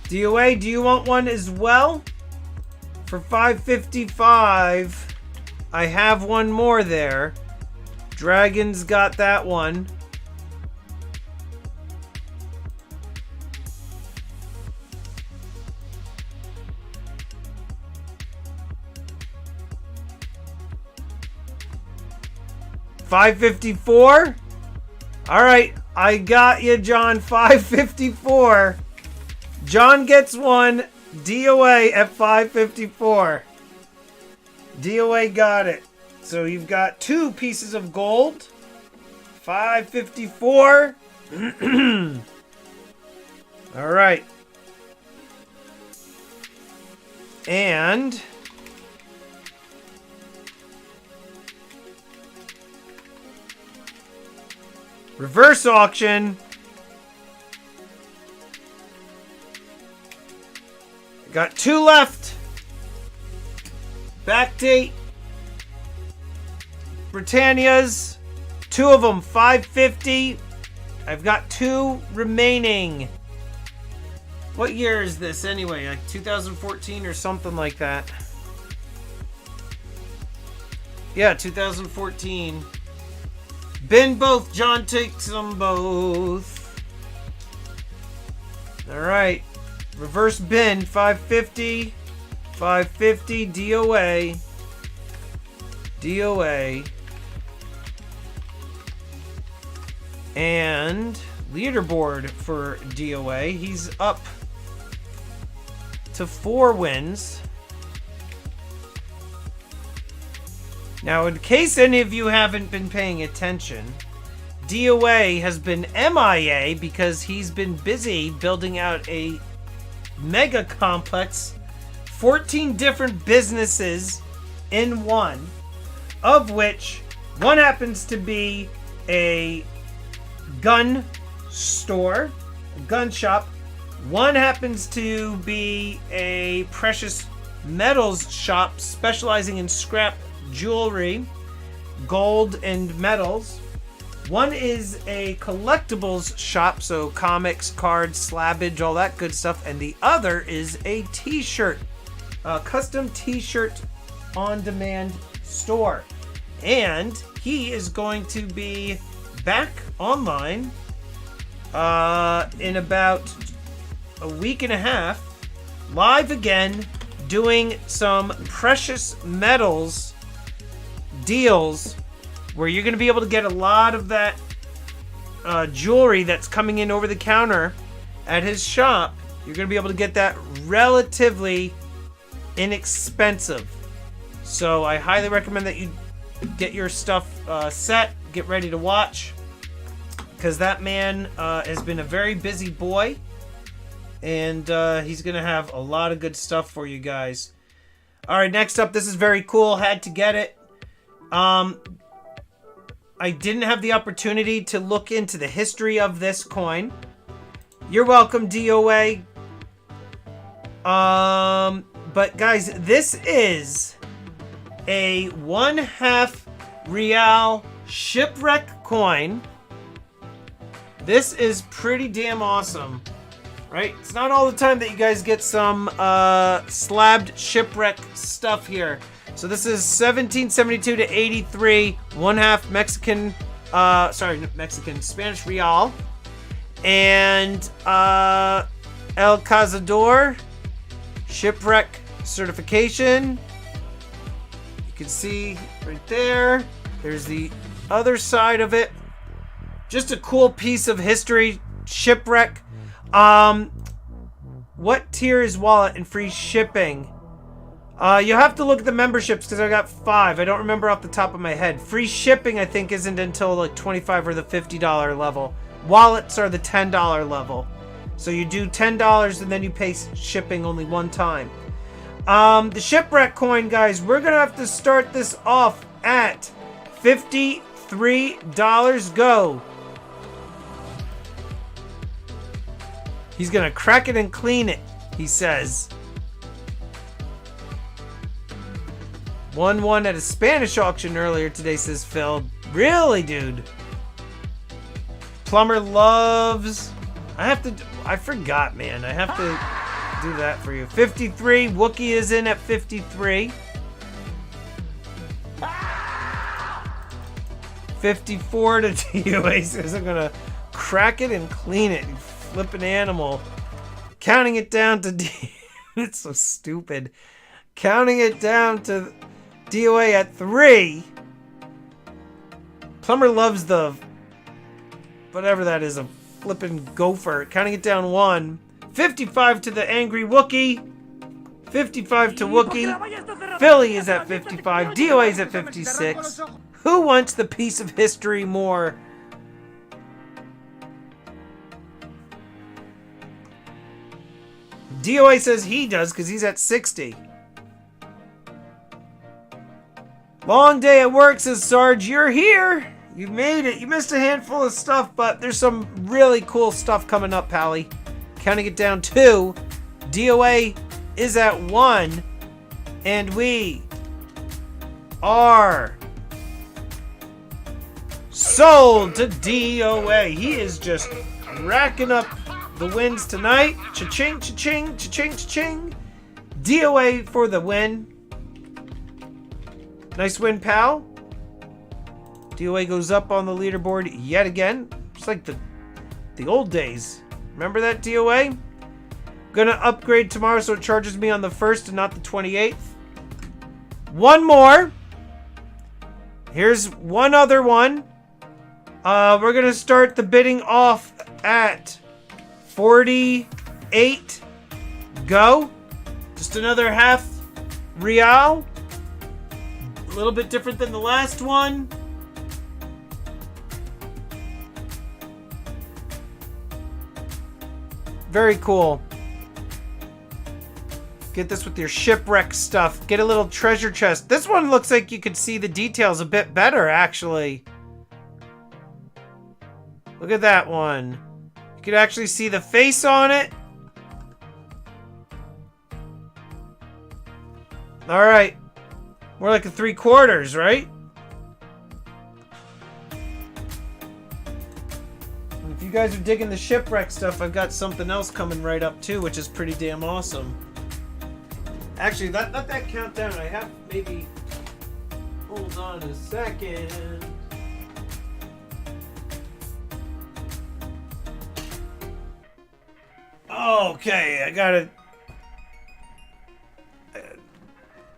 A: DOA, do you want one as well? For $5.55, I have one more there. Dragon's got that one. $5.54? All right, I got you, John. $5.54. John gets one. DOA at $5.54. DOA got it. So you've got 2 pieces of gold. $5.54. All right. And reverse auction. Got 2 left. Backdate. Britannias. 2 of them, $5.50. I've got 2 remaining. What year is this anyway? Like 2014 or something like that. Yeah, 2014. Bin both. John takes them both. All right. Reverse bin, $5.50. $5.50 DOA. DOA. And leaderboard for DOA. He's up to 4 wins. Now, in case any of you haven't been paying attention, DOA has been MIA because he's been busy building out a mega complex, 14 different businesses in one, of which one happens to be a gun store, a gun shop. One happens to be a precious metals shop specializing in scrap jewelry, gold and metals. One is a collectibles shop, so comics, cards, slabbage, all that good stuff. And the other is a t-shirt, a custom t-shirt on-demand store. And he is going to be back online in about a week and a half, live again, doing some precious metals deals where you're going to be able to get a lot of that jewelry that's coming in over the counter at his shop. You're going to be able to get that relatively inexpensive. So I highly recommend that you get your stuff set, get ready to watch, because that man has been a very busy boy, and he's going to have a lot of good stuff for you guys. All right, next up, this is very cool. Had to get it. I didn't have the opportunity to look into the history of this coin. You're welcome, DOA. But guys, this is a 1/2 real Shipwreck coin. This is pretty damn awesome, right? It's not all the time that you guys get some Slabbed Shipwreck stuff here. So this is 1772 to 83, 1/2 Mexican, Spanish real. And El Cazador, Shipwreck certification. You can see right there. There's the other side of it. Just a cool piece of history. Shipwreck. What tier is wallet and free shipping? You have to look at the memberships because I got 5. I don't remember off the top of my head. Free shipping, I think, isn't until like $25 or the $50 level. Wallets are the $10 level. So you do $10 and then you pay shipping only one time. The Shipwreck coin, guys, we're going to have to start this off at $53. Go. He's going to crack it and clean it, he says. 1-1 at a Spanish auction earlier today, says Phil. Really, dude? Plumber loves... I forgot, man. I have to do that for you. 53. Wookie is in at 53. 54 to TUA says I'm going to crack it and clean it. You flipping animal. Counting it down to... It's so stupid. Counting it down to... DOA at 3. Plumber loves the... whatever that is, a flippin' gopher. Counting it down 1. 55 to the angry Wookie. 55 to Wookie. Philly is at 55. DOA is at 56. Who wants the piece of history more? DOA says he does because he's at 60. Long day at work, says Sarge. You're here. You made it. You missed a handful of stuff, but there's some really cool stuff coming up, Pally. Counting it down 2. DOA is at 1. And we are sold to DOA. He is just racking up the wins tonight. Cha-ching, cha-ching, cha-ching, cha-ching. DOA for the win. Nice win, pal. DOA goes up on the leaderboard yet again. It's like the old days. Remember that, DOA? Gonna upgrade tomorrow so it charges me on the 1st and not the 28th. One more. Here's one other one. We're gonna start the bidding off at 48. Go. Just another half real. A little bit different than the last one. Very cool. Get this with your shipwreck stuff. Get a little treasure chest. This one looks like you could see the details a bit better, actually. Look at that one. You could actually see the face on it. All right. More like a 3/4, right? If you guys are digging the shipwreck stuff, I've got something else coming right up too, which is pretty damn awesome. Actually, let that count down. I have maybe... Hold on a second. Okay, I got it.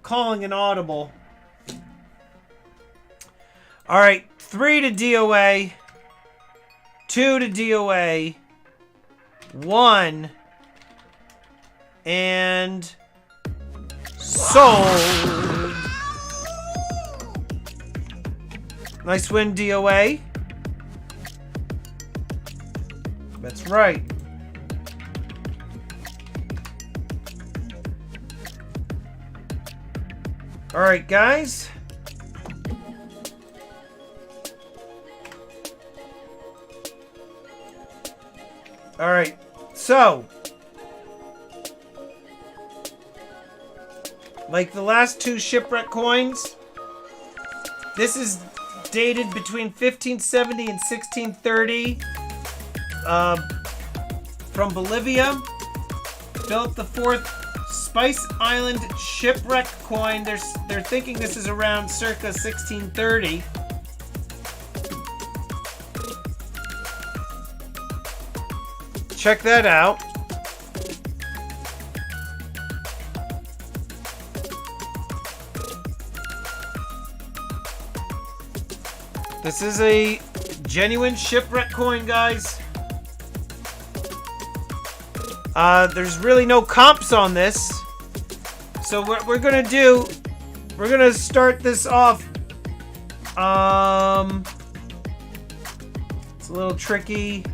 A: Calling an audible. All right, 3 to DOA, 2 to DOA, 1, and sold. Nice win, DOA. That's right. All right, guys. All right, so like the last 2 shipwreck coins, this is dated between 1570 and 1630 from Bolivia. Philip IV Spice Island Shipwreck coin. They're thinking this is around circa 1630. Check that out. This is a genuine shipwreck coin, guys. There's really no comps on this. So what we're gonna do, we're gonna start this off. It's a little tricky.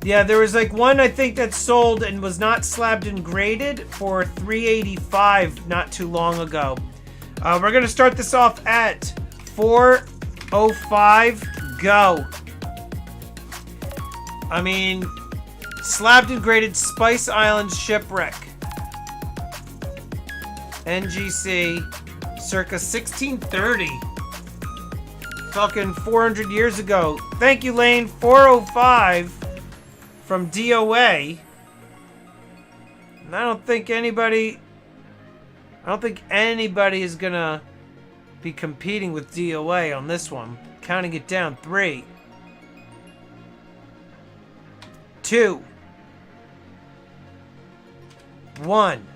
A: Yeah, there was like one I think that sold and was not slabbed and graded for $385 not too long ago. We're gonna start this off at $405. Go. I mean, slabbed and graded Spice Island Shipwreck. NGC, circa 1630. Talking 400 years ago. Thank you, Lane. 405 from DOA. And I don't think anybody is gonna be competing with DOA on this one. Counting it down. 3, 2, 1.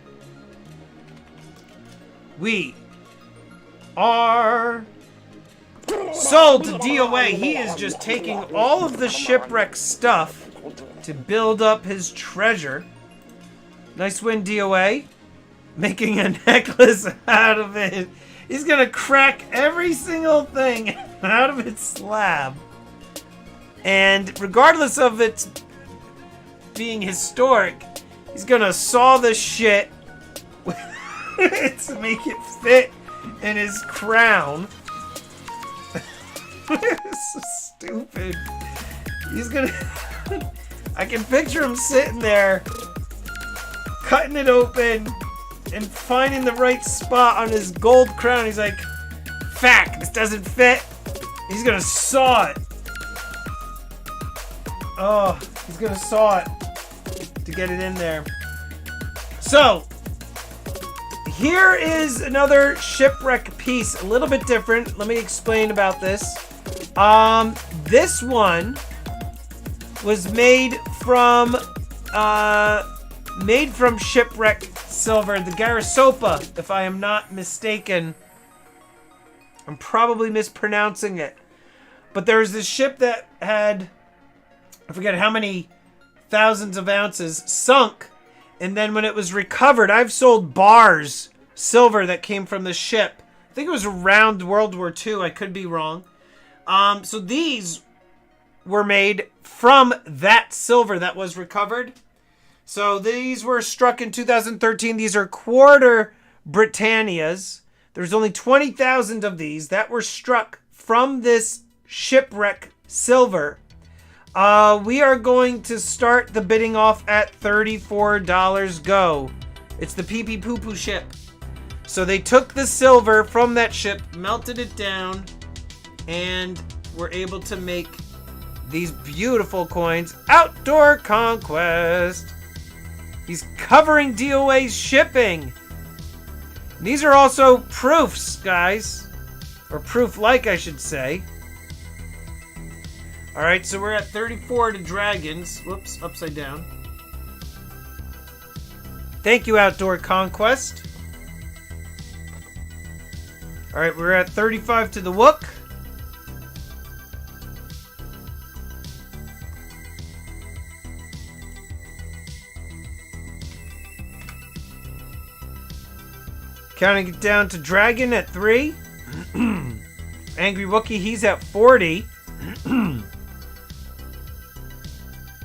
A: We are sold to DOA. He is just taking all of the shipwreck stuff to build up his treasure. Nice win, DOA. Making a necklace out of it. He's gonna crack every single thing out of its slab. And regardless of its being historic, he's gonna saw the shit to make it fit in his crown. It's so stupid. He's gonna... I can picture him sitting there, cutting it open, and finding the right spot on his gold crown. He's like, "Fact, this doesn't fit." He's gonna saw it. Oh, he's gonna saw it to get it in there. So, here is another shipwreck piece, a little bit different. Let me explain about this. This one was made from shipwreck silver, the Garasopa, if I am not mistaken. I'm probably mispronouncing it. But there was this ship that had, I forget how many thousands of ounces, sunk. And then when it was recovered, I've sold bars, silver that came from the ship. I think it was around World War II. I could be wrong. So these were made from that silver that was recovered. So these were struck in 2013. These are quarter Britannias. There's only 20,000 of these that were struck from this shipwreck silver. We are going to start the bidding off at $34. Go. It's the pee pee poo poo ship. So they took the silver from that ship, melted it down, and were able to make these beautiful coins. Outdoor Conquest. He's covering DOA's shipping. And these are also proofs, guys. Or proof-like, I should say. Alright, so we're at 34 to dragons. Whoops, upside down. Thank you, Outdoor Conquest. Alright, we're at 35 to the Wook. Counting it down to Dragon at 3. Angry Wookie, he's at 40. It's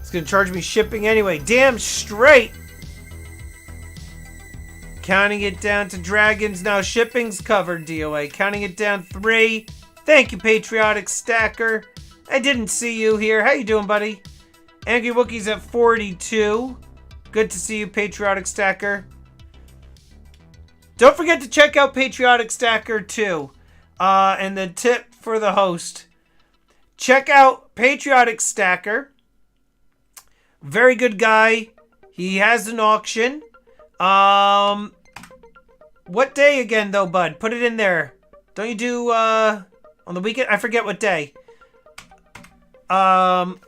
A: going to charge me shipping anyway. Damn straight. Counting it down to Dragons. Now shipping's covered, DOA. Counting it down 3. Thank you, Patriotic Stacker. I didn't see you here. How you doing, buddy? Angry Wookie's at 42. Good to see you, Patriotic Stacker. Don't forget to check out Patriotic Stacker too. And the tip for the host. Check out Patriotic Stacker. Very good guy. He has an auction. What day again, though, bud? Put it in there. Don't you do, on the weekend? I forget what day. But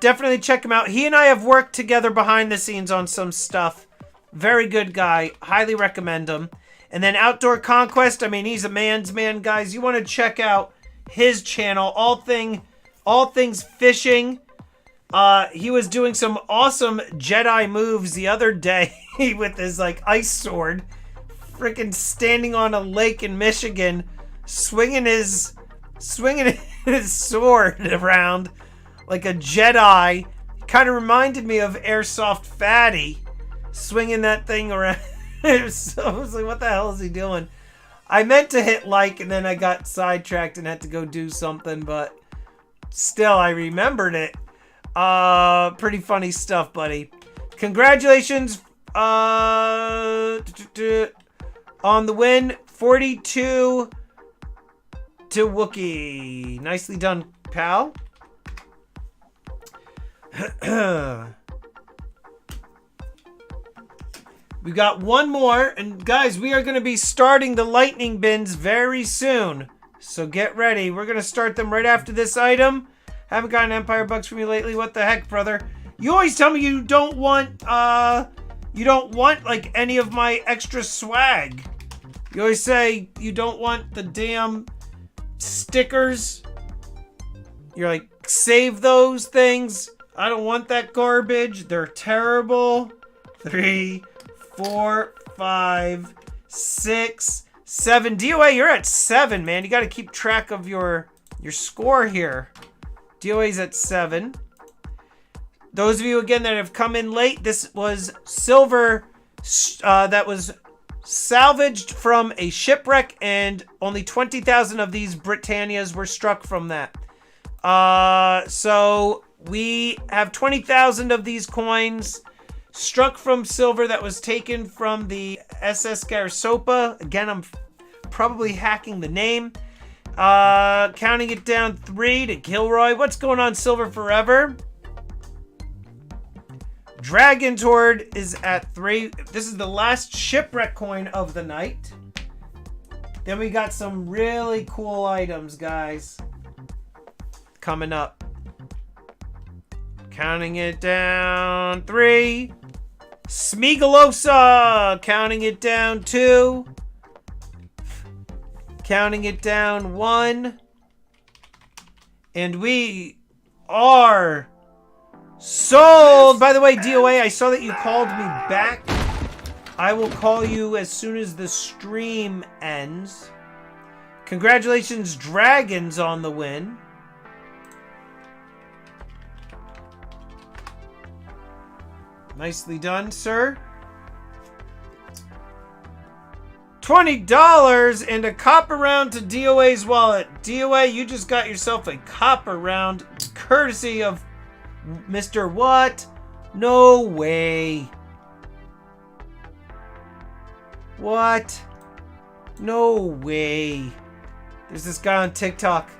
A: definitely check him out. He and I have worked together behind the scenes on some stuff. Very good guy. Highly recommend him. And then Outdoor Conquest. I mean, he's a man's man, guys. You want to check out his channel. All things fishing. He was doing some awesome Jedi moves the other day with his, like, ice sword. Freaking standing on a lake in Michigan, swinging his sword around like a Jedi. Kind of reminded me of Airsoft Fatty, swinging that thing around. So I was like, what the hell is he doing? I meant to hit like, and then I got sidetracked and had to go do something, but still, I remembered it. Pretty funny stuff, buddy. Congratulations on the win. 42 to Wookie. Nicely done, pal. We got one more, and guys, we are going to be starting the lightning bins very soon. So get ready. We're going to start them right after this item. Haven't gotten Empire bucks from you lately. What the heck, brother? You always tell me you don't want like any of my extra swag. You always say you don't want the damn stickers. You're like, save those things. I don't want that garbage. They're terrible. 3, 4, 5, 6, 7. DOA, you're at 7, man. You got to keep track of your score here. DOA's at 7. Those of you, again, that have come in late, this was silver that was salvaged from a shipwreck, and only 20,000 of these Britannias were struck from that. So we have 20,000 of these coins struck from silver that was taken from the SS Garasopa. Again, I'm probably hacking the name. Counting it down 3 to Gilroy. What's going on, Silver Forever? Dragon Tord is at 3. This is the last shipwreck coin of the night. Then we got some really cool items, guys, coming up. Counting it down 3. Smeagolosa. Counting it down 2. Counting it down 1. And we are sold. By the way, DOA, I saw that you called me back. I will call you as soon as the stream ends. Congratulations, Dragons, on the win. Nicely done, sir. $20 and a copper round to DOA's wallet. DOA, you just got yourself a copper round courtesy of Mr. What? No way. What? No way. There's this guy on TikTok.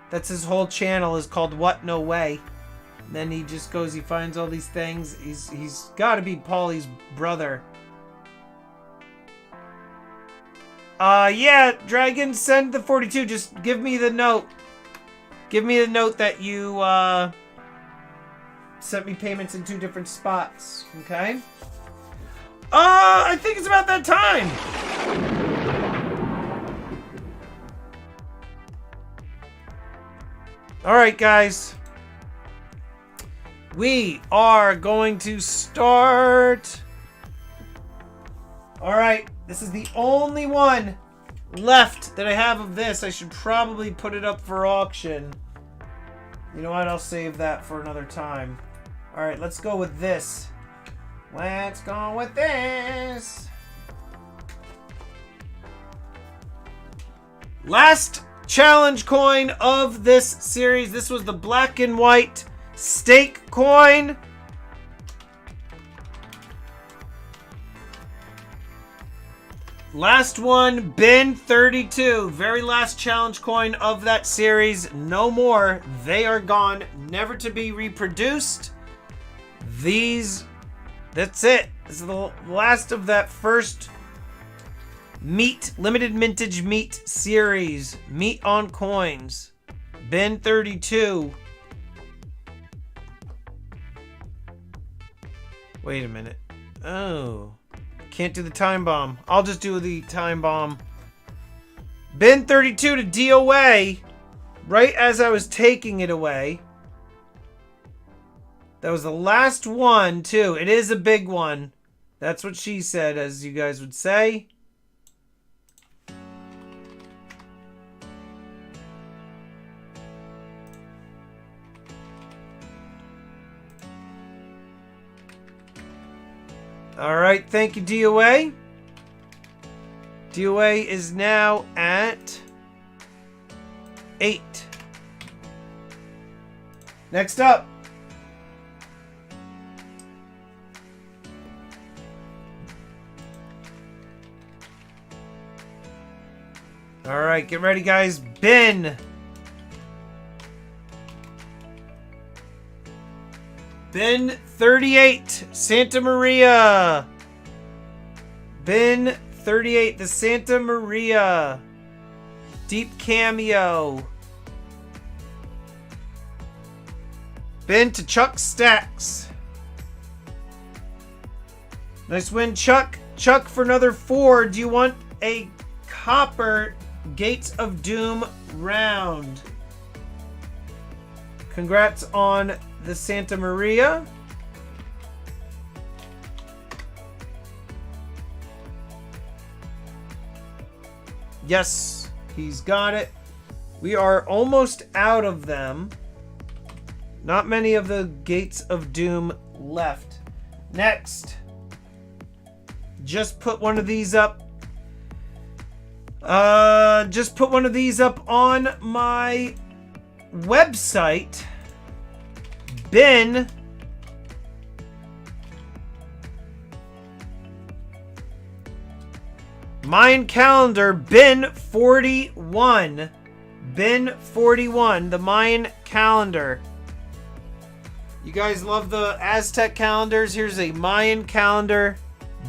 A: That's his whole channel is called What No Way. And then he just goes, he finds all these things. He's got to be Paulie's brother. Yeah, Dragon, send the 42. Just give me the note. Give me the note that you, sent me payments in 2 different spots. Okay? I think it's about that time. Alright, guys. We are going to start. Alright. This is the only one left that I have of this. I should probably put it up for auction. You know what? I'll save that for another time. Alright, let's go with this. Let's go with this. Last challenge coin of this series. This was the black and white stake coin. Last one, bin 32. Very last challenge coin of that series. No more. They are gone, never to be reproduced. These, that's it. This is the last of that first meat, limited mintage meat series. Meat on coins. Bin 32. Wait a minute. Oh. Can't do the time bomb. I'll just do the time bomb. Bin 32 to DOA. Right as I was taking it away. That was the last one, too. It is a big one. That's what she said, as you guys would say. Alright, thank you, DOA. DOA is now at 8. Next up. Alright, get ready, guys. Bin. Bin 38, Santa Maria. Bin 38, the Santa Maria. Deep cameo. Bin to Chuck Stacks. Nice win, Chuck. Chuck for another 4. Do you want a copper Gates of Doom round? Congrats on the Santa Maria. Yes, he's got it. We are almost out of them. Not many of the Gates of Doom left. Next. Just put one of these up. Just put one of these up on my website. Bin. Mayan calendar. Bin 41. Bin 41. The Mayan calendar. You guys love the Aztec calendars. Here's a Mayan calendar.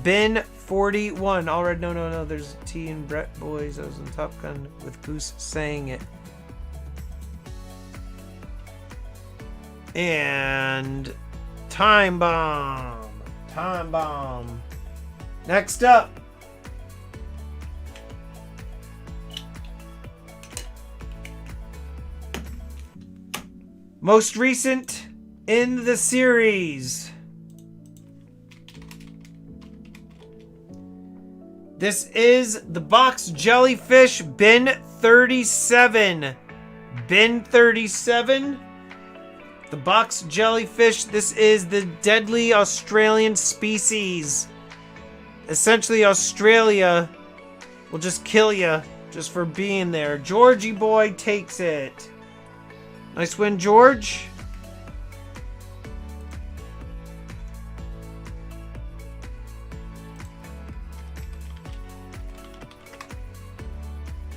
A: Bin 41. All right, no. There's T and Brett boys. I was on Top Gun with Goose saying it. And time bomb. Time bomb. Next up. Most recent in the series. This is the box jellyfish bin 37. Bin 37. The box jellyfish. This is the deadly Australian species. Essentially, Australia will just kill you just for being there. Georgie boy takes it. Nice win, George.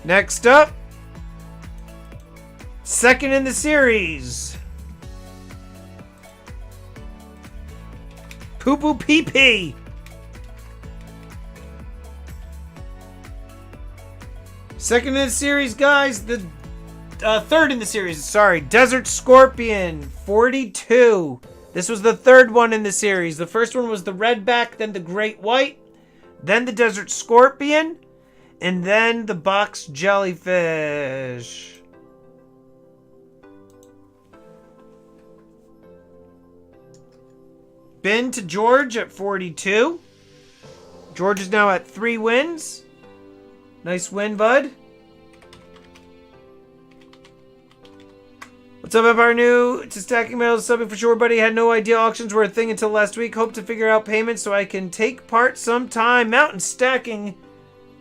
A: Next up, second in the series, Poo Poo Pee Pee. Second in the series, guys. The third in the series, sorry. Desert Scorpion, 42. This was the third one in the series. The first one was the redback, then the great white, then the Desert Scorpion, and then the box jellyfish. Bin to George at 42. George is now at 3 wins. Nice win, bud. What's up, Empire New? To Stacking Metals, subbing for sure, buddy. Had no idea auctions were a thing until last week. Hope to figure out payments so I can take part sometime. Mountain Stacking,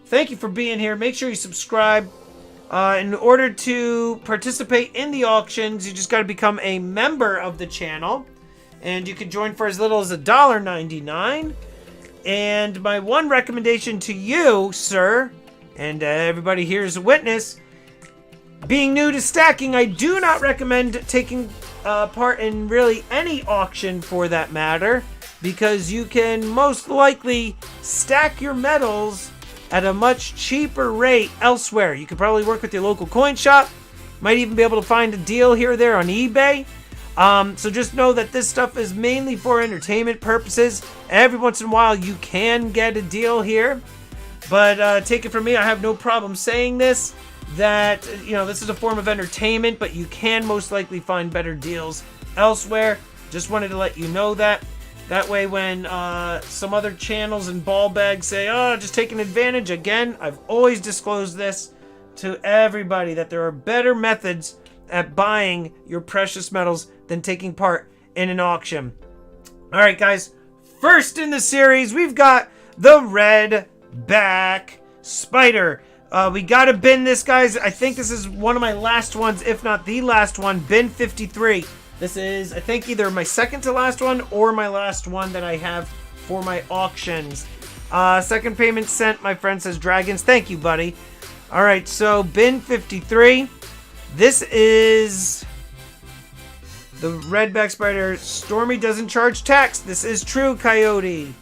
A: thank you for being here. Make sure you subscribe. In order to participate in the auctions, you just got to become a member of the channel. And you can join for as little as $1.99. And my one recommendation to you, sir, and everybody here is a witness, being new to stacking, I do not recommend taking part in really any auction for that matter. because you can most likely stack your metals at a much cheaper rate elsewhere. You could probably work with your local coin shop. Might even be able to find a deal here or there on eBay. So just know that this stuff is mainly for entertainment purposes. Every once in a while you can get a deal here. But take it from me, I have no problem saying this, that, you know, this is a form of entertainment, but you can most likely find better deals elsewhere. Just wanted to let you know that. That way when some other channels and ball bags say, oh, just taking advantage, again, I've always disclosed this to everybody, that there are better methods at buying your precious metals than taking part in an auction. All right, guys, first in the series, we've got the redback spider. We gotta bin this, guys. I think this is one of my last ones, if not the last one. Bin 53. This is, I think, either my second to last one or my last one that I have for my auctions. Second payment sent, my friend says Dragons. Thank you, buddy. All right, so bin 53. This is the redback spider. Stormy doesn't charge tax. This is true, Coyote.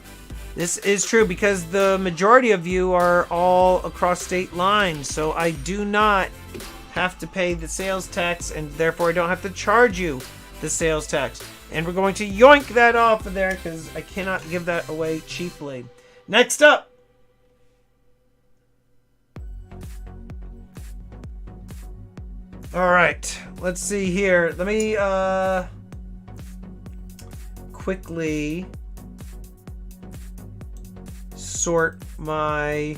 A: This is true because the majority of you are all across state lines. So I do not have to pay the sales tax, and therefore I don't have to charge you the sales tax. And we're going to yoink that off of there because I cannot give that away cheaply. Next up. All right, let's see here. Let me quickly sort my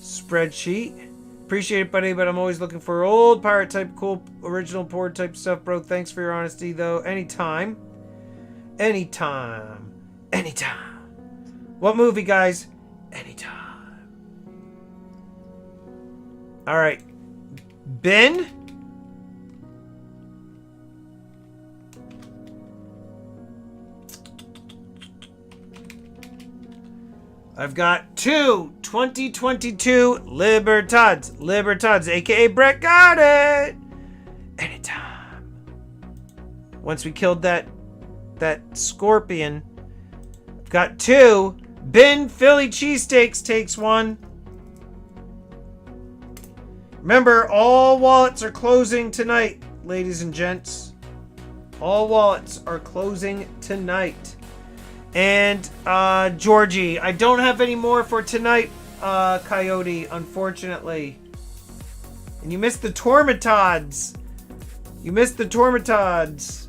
A: spreadsheet. Appreciate it, buddy, but I'm always looking for old pirate type, cool, original port type stuff, bro. Thanks for your honesty, though. Anytime. Anytime. Anytime. What movie, guys? Anytime. All right. Ben? I've got two 2022 Libertads, aka Brett got it. Anytime. Once we killed that scorpion, I've got two. Ben Philly cheesesteaks takes one. Remember, all wallets are closing tonight, ladies and gents. All wallets are closing tonight. And Georgie, I don't have any more for tonight, Coyote, unfortunately. And you missed the Tormentads. You missed the Tormentads.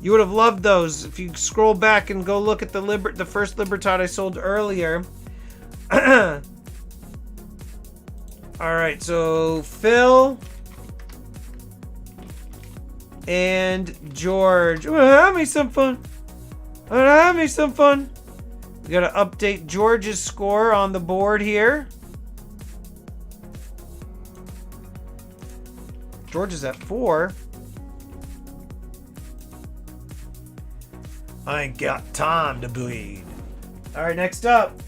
A: You would have loved those if you scroll back and go look at the first Libertad I sold earlier. All right, so Phil and George. Have me some fun. Have me some fun. We gotta update George's score on the board here. George is at 4. I ain't got time to bleed. All right, next up.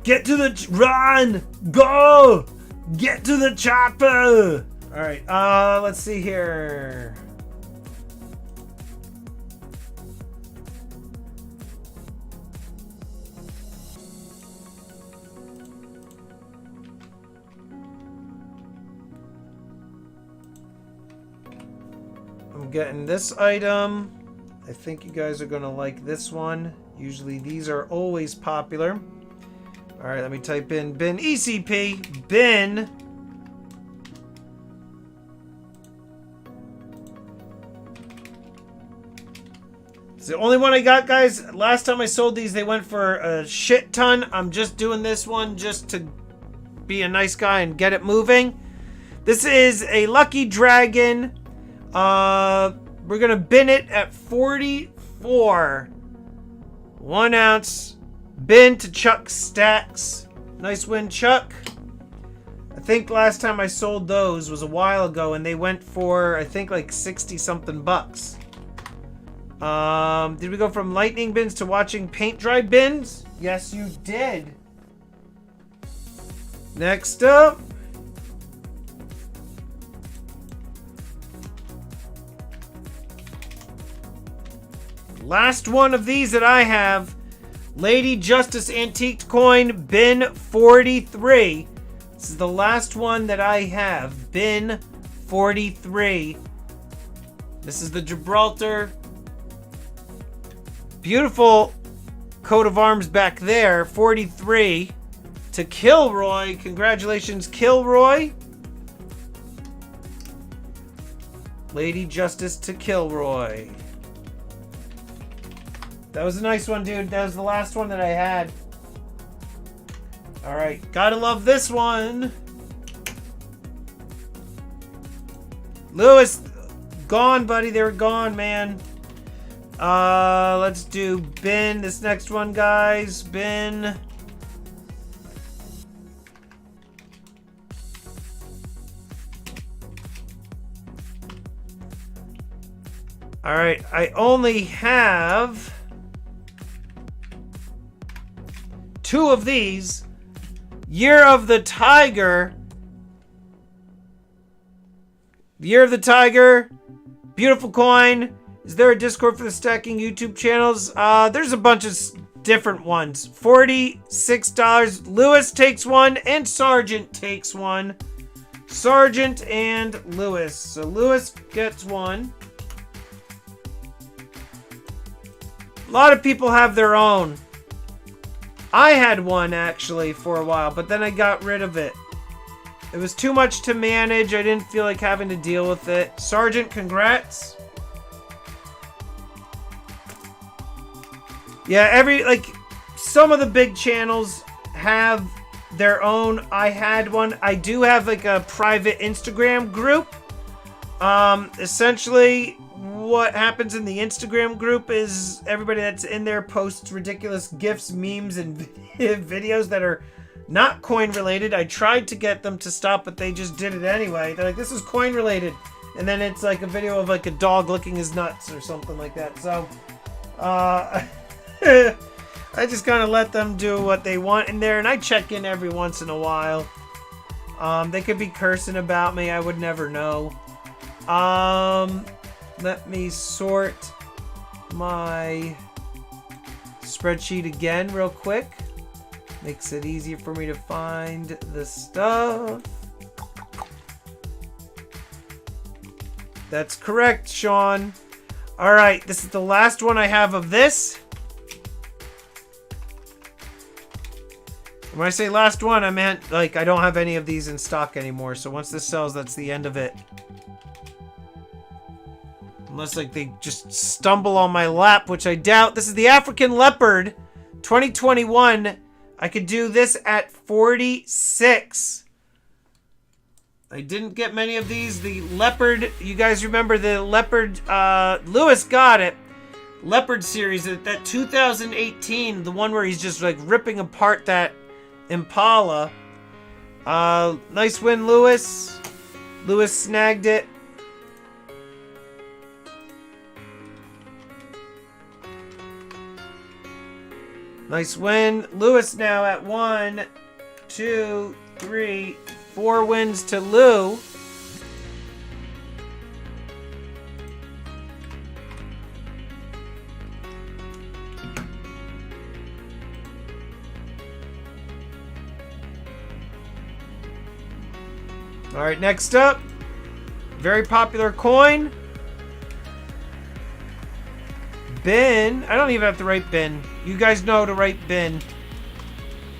A: Get to the run! Go! Get to the chopper! All right, let's see here. I'm getting this item. I think you guys are gonna like this one. Usually these are always popular. All right, let me type in bin ECP, bin. It's the only one I got, guys. Last time I sold these, they went for a shit ton. I'm just doing this one just to be a nice guy and get it moving. This is a Lucky Dragon. We're gonna bin it at 44. 1 ounce. Bin to Chuck Stacks. Nice win, Chuck. I think last time I sold those was a while ago, and they went for, I think, like 60 something bucks. Did we go from lightning bins to watching paint dry bins? Yes, you did. Next up. Last one of these that I have. Lady Justice Antiqued Coin, bin 43. This is the last one that I have. Bin 43. This is the Gibraltar. Beautiful coat of arms back there. 43. To Kilroy. Congratulations, Kilroy. Lady Justice to Kilroy. That was a nice one, dude. That was the last one that I had. Alright, gotta love this one. Lewis, gone, buddy. They were gone, man. Let's do bin. This next one, guys. Bin. Alright, I only have 2 of these. Year of the Tiger. Year of the Tiger. Beautiful coin. Is there a Discord for the stacking YouTube channels? There's a bunch of different ones. $46. Lewis takes one and Sergeant takes one. Sergeant and Lewis. So Lewis gets one. A lot of people have their own. I had one actually for a while, but then I got rid of it. It was too much to manage. I didn't feel like having to deal with it. Sergeant, congrats. Yeah, some of the big channels have their own. I had one. I do have like a private Instagram group. Essentially, what happens in the Instagram group is everybody that's in there posts ridiculous GIFs, memes, and videos that are not coin related. I tried to get them to stop, but they just did it anyway. They're like, this is coin related. And then it's like a video of like a dog licking his nuts or something like that. So, I just kind of let them do what they want in there, and I check in every once in a while. They could be cursing about me. I would never know. Let me sort my spreadsheet again real quick. Makes it easier for me to find the stuff. That's correct, Sean. Alright, this is the last one I have of this. When I say last one, I meant like I don't have any of these in stock anymore. So once this sells, that's the end of it. Unless like they just stumble on my lap, which I doubt. This is the African Leopard 2021. I could do this at 46. I didn't get many of these. The Leopard, you guys remember the Leopard, Lewis got it. Leopard series, that 2018, the one where he's just like ripping apart that Impala. Nice win, Lewis. Lewis snagged it. Nice win. Lewis now at 1, 2, 3, 4 wins to Lou. All right, next up, very popular coin. Bin. I don't even have to write bin. You guys know to write bin.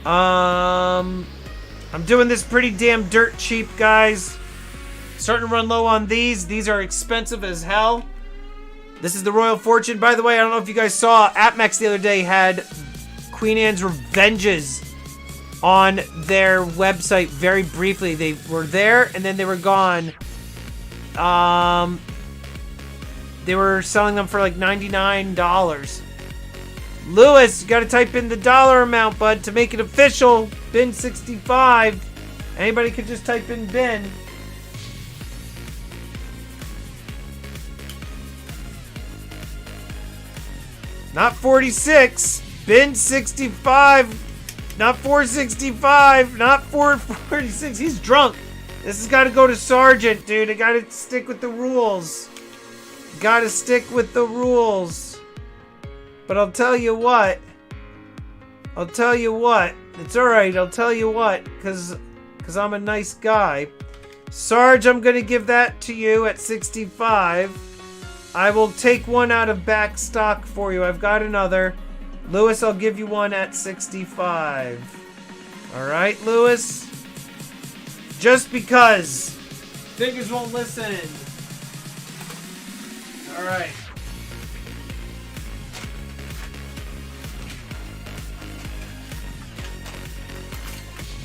A: I'm doing this pretty damn dirt cheap, guys. Starting to run low on these. These are expensive as hell. This is the Royal Fortune. By the way, I don't know if you guys saw, AppMex the other day had Queen Anne's Revenges on their website very briefly. They were there and then they were gone. They were selling them for like $99. Lewis, you gotta type in the dollar amount, bud, to make it official. Bin 65. Anybody could just type in bin. Not 46. Bin 65. Not 465. Not 446. He's drunk. This has got to go to Sergeant, dude. I gotta stick with the rules. Gotta stick with the rules. But I'll tell you what. It's alright, I'll tell you what. Because I'm a nice guy. Sarge, I'm going to give that to you at 65. I will take one out of back stock for you. I've got another. Lewis, I'll give you one at 65. Alright, Lewis? Just because. Fingers won't listen. Alright.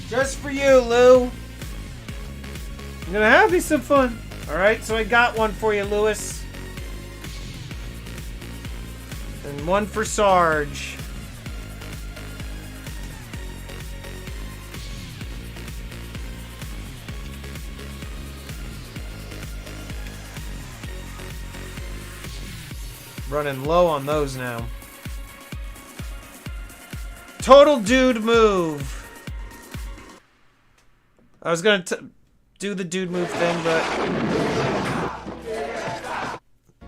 A: Just for you, Lou. I'm gonna have me some fun. Alright, so I got one for you, Lewis. And one for Sarge. Running low on those now. Total dude move. I was gonna do the dude move thing, but...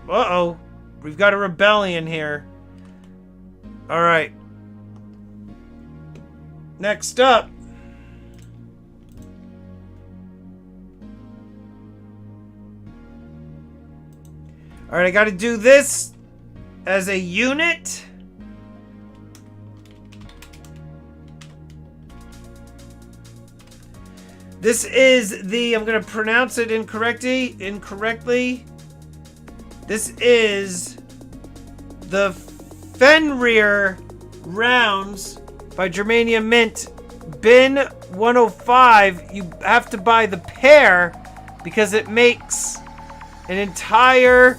A: Uh-oh. We've got a rebellion here. Alright. Next up. Alright, I gotta do this as a unit. This is the, I'm going to pronounce it incorrectly. This is the Fenrir rounds by Germania Mint. Bin 105. You have to buy the pair because it makes an entire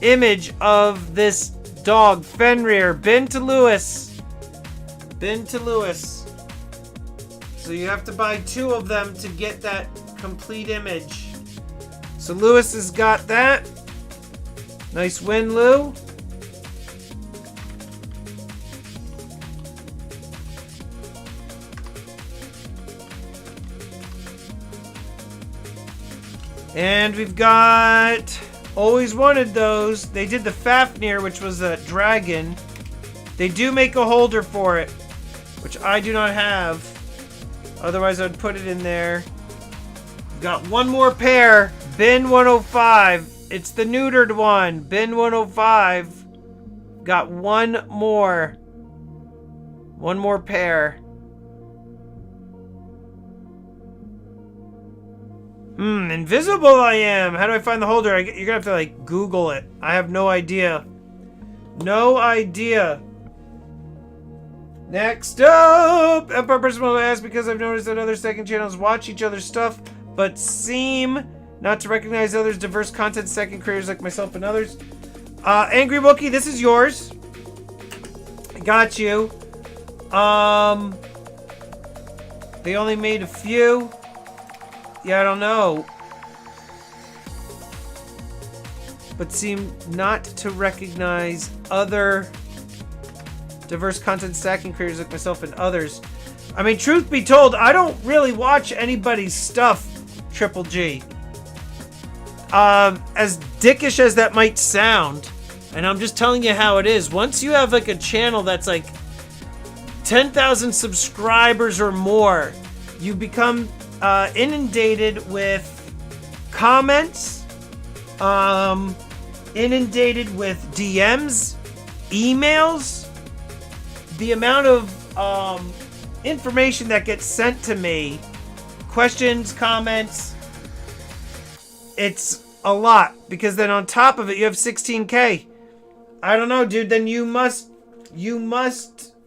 A: image of this dog, Fenrir. Bin to Lewis. Bin to Lewis. So you have to buy 2 of them to get that complete image. So Lewis has got that. Nice win, Lou. And we've got... Always wanted those. They did the Fafnir, which was a dragon. They do make a holder for it, which I do not have. Otherwise, I'd put it in there. Got one more pair. Bin 105. It's the neutered one. Bin 105. Got one more. One more pair. Invisible I am. How do I find the holder? You're gonna have to, like, Google it. I have no idea. No idea. Next up, Empire Person will ask because I've noticed that other second channels watch each other's stuff, but seem not to recognize others' diverse content, second creators like myself and others. Angry Wookie, this is yours. I got you. They only made a few. Yeah, I don't know. But seem not to recognize other diverse content stacking creators like myself and others. I mean, truth be told, I don't really watch anybody's stuff, Triple G. As dickish as that might sound, and I'm just telling you how it is, once you have like a channel that's like 10,000 subscribers or more, you become inundated with comments, inundated with DMs, emails. The amount of information that gets sent to me, questions, comments, it's a lot. Because then on top of it, you have 16K. I don't know, dude. Then you must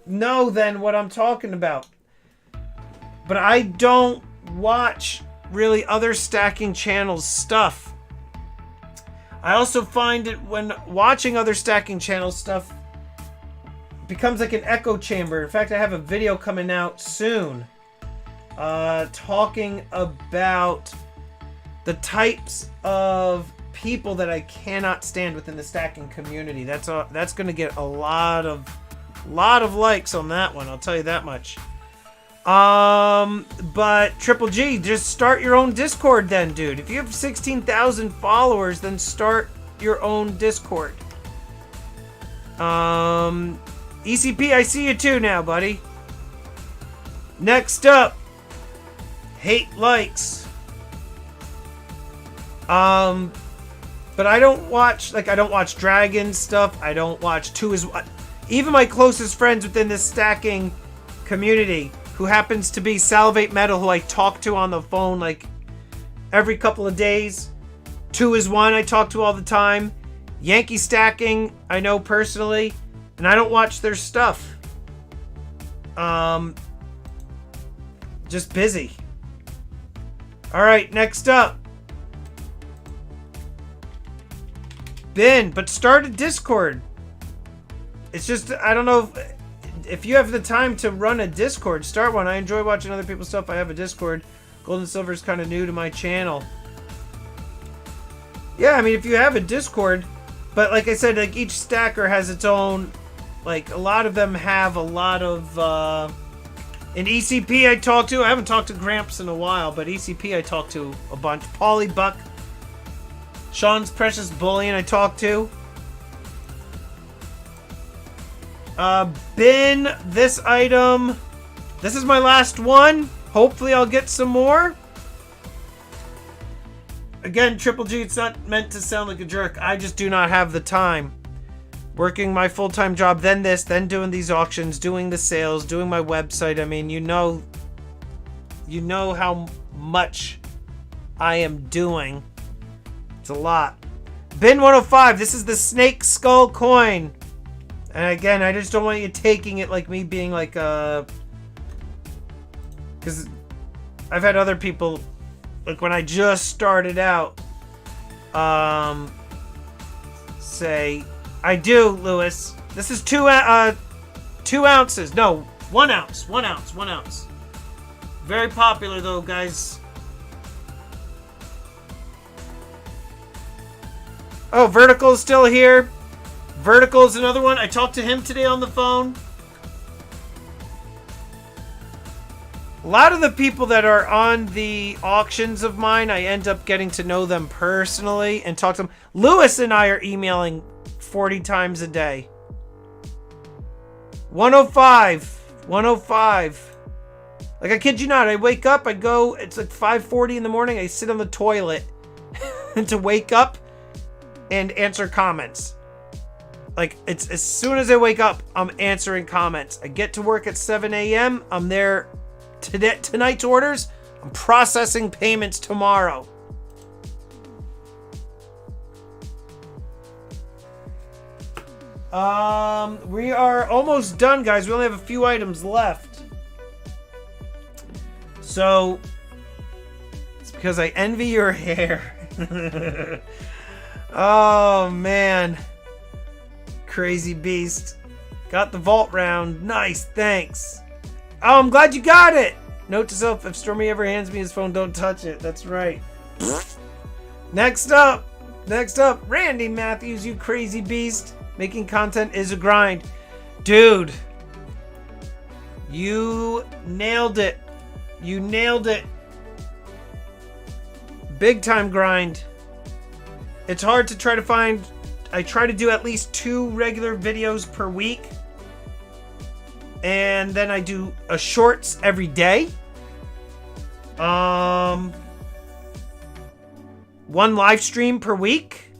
A: know then what I'm talking about. But I don't watch really other stacking channels stuff. I also find it when watching other stacking channels stuff becomes like an echo chamber. In fact, I have a video coming out soon talking about the types of people that I cannot stand within the stacking community. That's going to get a lot of likes on that one, I'll tell you that much. But Triple G, just start your own Discord then, dude. If you have 16,000 followers, then start your own Discord. ECP, I see you too now, buddy. Next up, hate likes. But I don't watch, like, I don't watch Dragon stuff. I don't watch Two is One. Even my closest friends within this stacking community, who happens to be Salivate Metal, who I talk to on the phone, like, every couple of days. Two is One I talk to all the time. Yankee Stacking, I know personally. And I don't watch their stuff. Just busy. Alright, next up. Ben, but start a Discord. It's just, I don't know if you have the time to run a Discord, start one. I enjoy watching other people's stuff. I have a Discord. Gold and Silver is kind of new to my channel. Yeah, I mean, if you have a Discord, but like I said, like each stacker has its own, like a lot of them have a lot of, in ECP I talk to, I haven't talked to Gramps in a while, but ECP I talk to a bunch. Polly Buck, Sean's Precious Bullion I talk to. Ben, this item, this is my last one. Hopefully I'll get some more. Again, Triple G, it's not meant to sound like a jerk. I just do not have the time. Working my full-time job, then this, then doing these auctions, doing the sales, doing my website. I mean, you know how much I am doing. It's a lot. Bin 105, this is the snake skull coin. And again, I just don't want you taking it like me being like because I've had other people, like when I just started out, say, I do, Lewis. This is 2 ounces. No, 1 ounce. 1 ounce. 1 ounce. Very popular though, guys. Oh, Vertical is still here. Vertical is another one. I talked to him today on the phone. A lot of the people that are on the auctions of mine, I end up getting to know them personally and talk to them. Lewis and I are emailing 40 times a day. 105. 105. Like, I kid you not, I wake up, I go, it's like 5:40 in the morning, I sit on the toilet to wake up and answer comments. Like, it's as soon as I wake up, I'm answering comments. I get to work at 7 a.m. I'm there tonight's orders. I'm processing payments tomorrow. We are almost done, guys. We only have a few items left. So, it's because I envy your hair. Oh, man. Crazy beast. Got the vault round. Nice, thanks. Oh, I'm glad you got it. Note to self, if Stormy ever hands me his phone, don't touch it. That's right. Next up, Randy Matthews, you crazy beast. Making content is a grind. Dude, you nailed it. You nailed it. Big time grind. It's hard to try to find. I try to do at least 2 regular videos per week. And then I do a shorts every day. 1 live stream per week.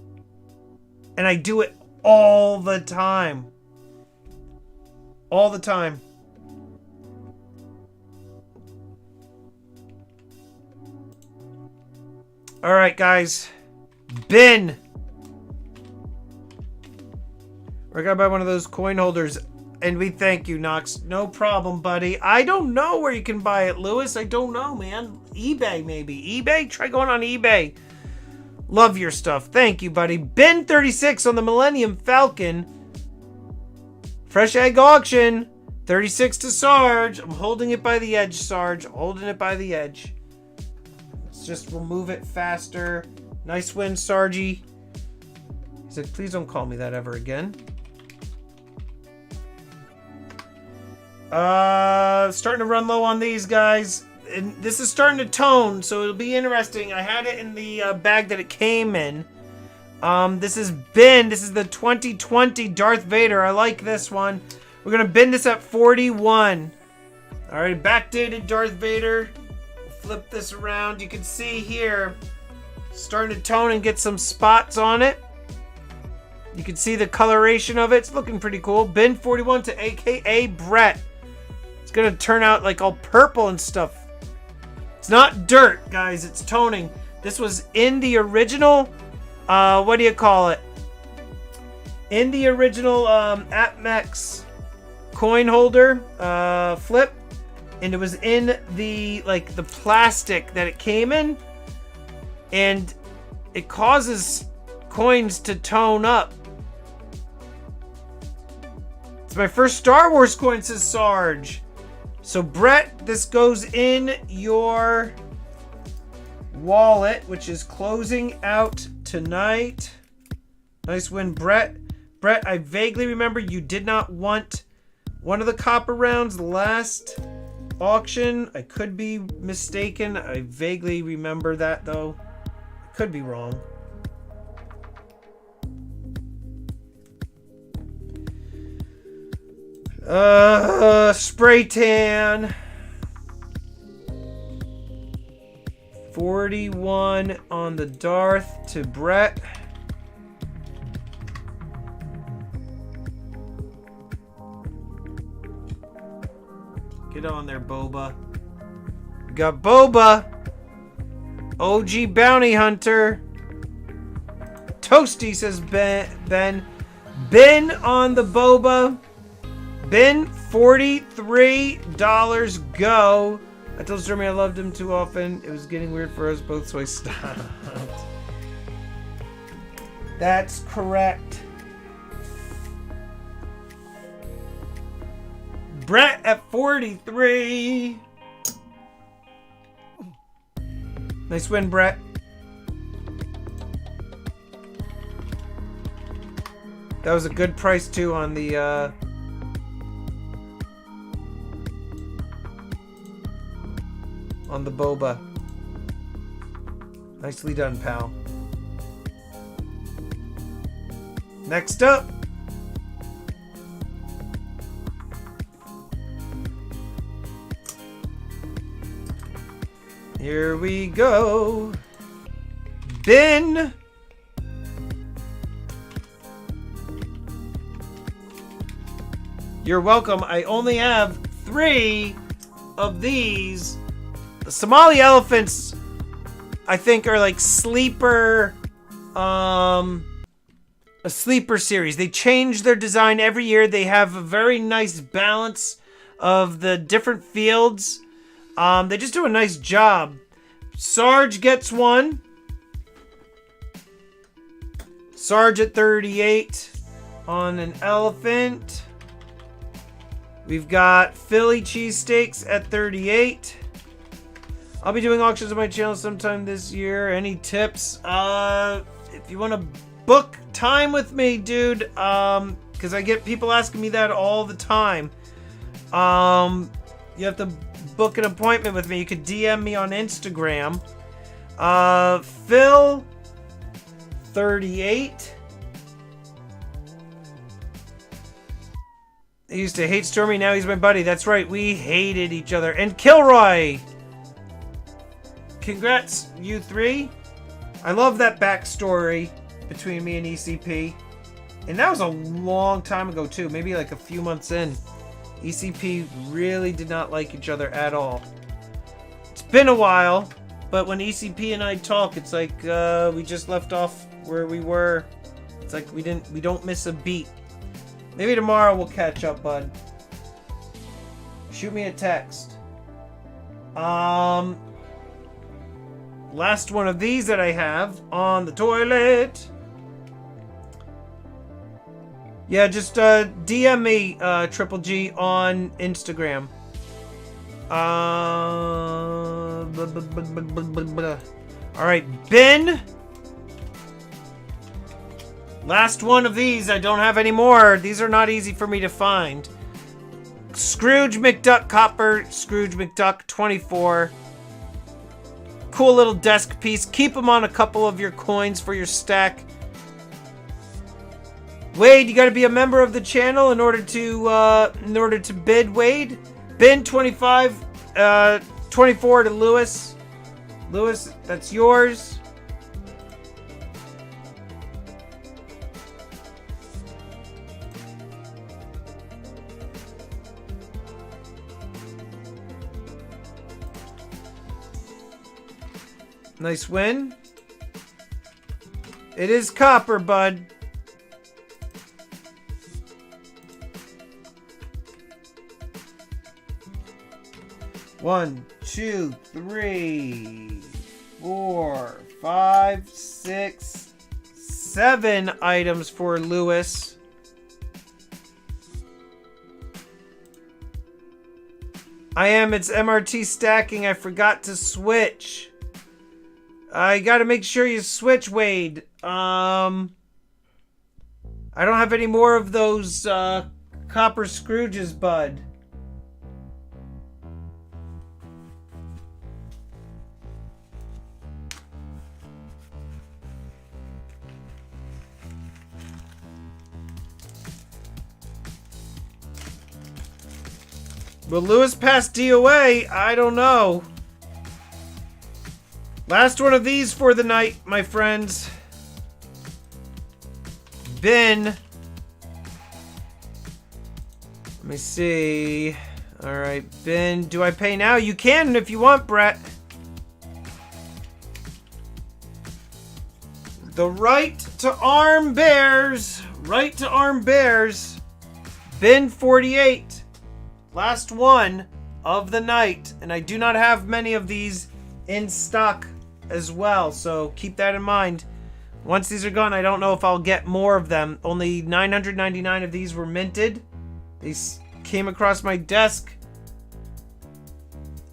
A: And I do it all the time. All the time. All right, guys. Bin. We're gonna buy one of those coin holders. And we thank you, Knox. No problem, buddy. I don't know where you can buy it, Lewis. I don't know, man. eBay, maybe. eBay? Try going on eBay. Love your stuff. Thank you, buddy. Ben 36 on the Millennium Falcon. Fresh egg auction. 36 to Sarge. I'm holding it by the edge, Sarge. Holding it by the edge. Let's just remove it faster. Nice win, Sargy. He said, please don't call me that ever again. Starting to run low on these guys. And this is starting to tone, so it'll be interesting. I had it in the bag that it came in. This is bin. This is the 2020 Darth Vader. I like this one. We're gonna bin this at 41. All right, backdated Darth Vader. Flip this around. You can see here, starting to tone and get some spots on it. You can see the coloration of it. It's looking pretty cool. Bin 41 to AKA Brett. It's gonna turn out like all purple and stuff. It's not dirt, guys. It's toning. This was in the original, what do you call it? In the original APMEX coin holder flip. And it was in the, like, the plastic that it came in. And it causes coins to tone up. It's my first Star Wars coin, says Sarge. So, Brett, this goes in your wallet, which is closing out tonight. Nice win, Brett. Brett, I vaguely remember you did not want one of the copper rounds last auction. I could be mistaken. I vaguely remember that, though. I could be wrong. Spray tan. 41 on the Darth to Brett. Get on there, Boba. We got Boba. OG Bounty Hunter. Toasty, says Ben. Ben on the Boba. Ben, $43. Go. I told Jeremy I loved him too often. It was getting weird for us both, so I stopped. That's correct. Brett at 43. Nice win, Brett. That was a good price too on the Boba. Nicely done, pal. Next up, here we go. Bin. You're welcome. I only have 3 of these. The Somali elephants, I think, are like sleeper, a sleeper series. They change their design every year. They have a very nice balance of the different fields. They just do a nice job. Sarge gets one. Sarge at 38 on an elephant. We've got Philly cheesesteaks at 38. I'll be doing auctions on my channel sometime this year. Any tips? If you want to book time with me, dude, because I get people asking me that all the time. You have to book an appointment with me. You could DM me on Instagram. Phil, 38. He used to hate Stormy, now he's my buddy. That's right, we hated each other. And Kilroy! Congrats, you 3. I love that backstory between me and ECP. And that was a long time ago, too. Maybe like a few months in. ECP really did not like each other at all. It's been a while, but when ECP and I talk, it's like we just left off where we were. It's like we don't miss a beat. Maybe tomorrow we'll catch up, bud. Shoot me a text. Last one of these that I have on the toilet. Yeah, just DM me, Triple G, on Instagram. Alright, Ben. Last one of these. I don't have any more. These are not easy for me to find. Scrooge McDuck Copper. Scrooge McDuck 24. Cool little desk piece. Keep them on a couple of your coins for your stack. Wade, you got to be a member of the channel in order to bid. Wade, bid 25, 24 to Lewis. Lewis, that's yours. Nice win. It is copper, bud. One, 2, 3, 4, 5, 6, 7 items for Lewis. It's MRT stacking. I forgot to switch. I gotta make sure you switch, Wade. I don't have any more of those copper Scrooges, bud. Will Lewis pass DOA? I don't know. Last one of these for the night, my friends. Ben. Let me see. Alright, Ben. Do I pay now? You can if you want, Brett. The right to arm bears. Right to arm bears. Ben 48. Last one of the night. And I do not have many of these in stock as well, so keep that in mind. Once these are gone, I don't know if I'll get more of them. Only 999 of these were minted. These came across my desk,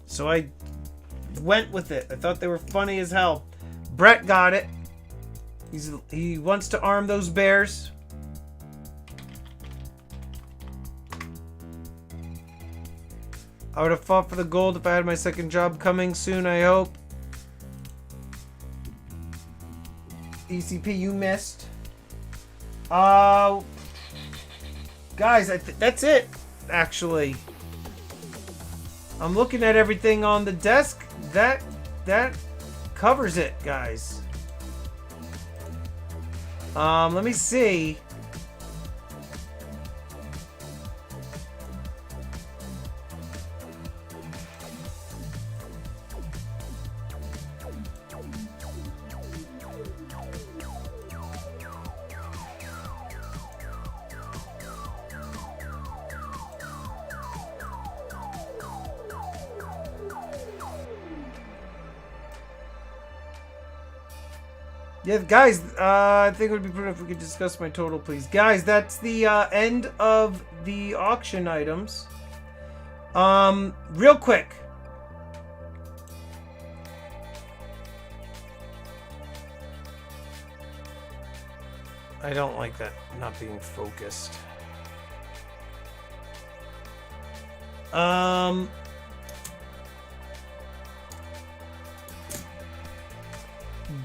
A: so I went with it. I thought they were funny as hell. Brett got it. He wants to arm those bears. I would have fought for the gold if I had my second job coming soon, I hope. ECP, you missed. Guys, that's it, actually. I'm looking at everything on the desk. That covers it, guys. Let me see. Yeah, guys, I think it would be prudent if we could discuss my total, please. Guys, that's the end of the auction items. Real quick. I don't like that not being focused.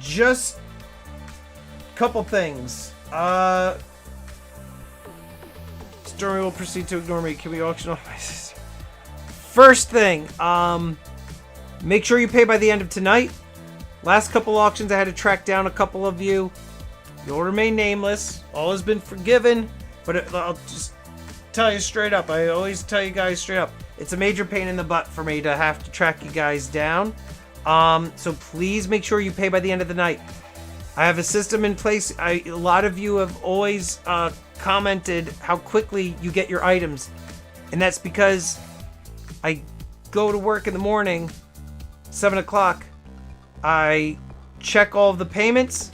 A: Just couple things. Story will proceed to ignore me. Can we auction off my sister? First thing, make sure you pay by the end of tonight. Last couple auctions, I had to track down a couple of you. You'll remain nameless. All has been forgiven, but I'll just tell you straight up. I always tell you guys straight up. It's a major pain in the butt for me to have to track you guys down. So please make sure you pay by the end of the night. I have a system in place. A lot of you have always commented how quickly you get your items. And that's because I go to work in the morning, 7 o'clock. I check all of the payments.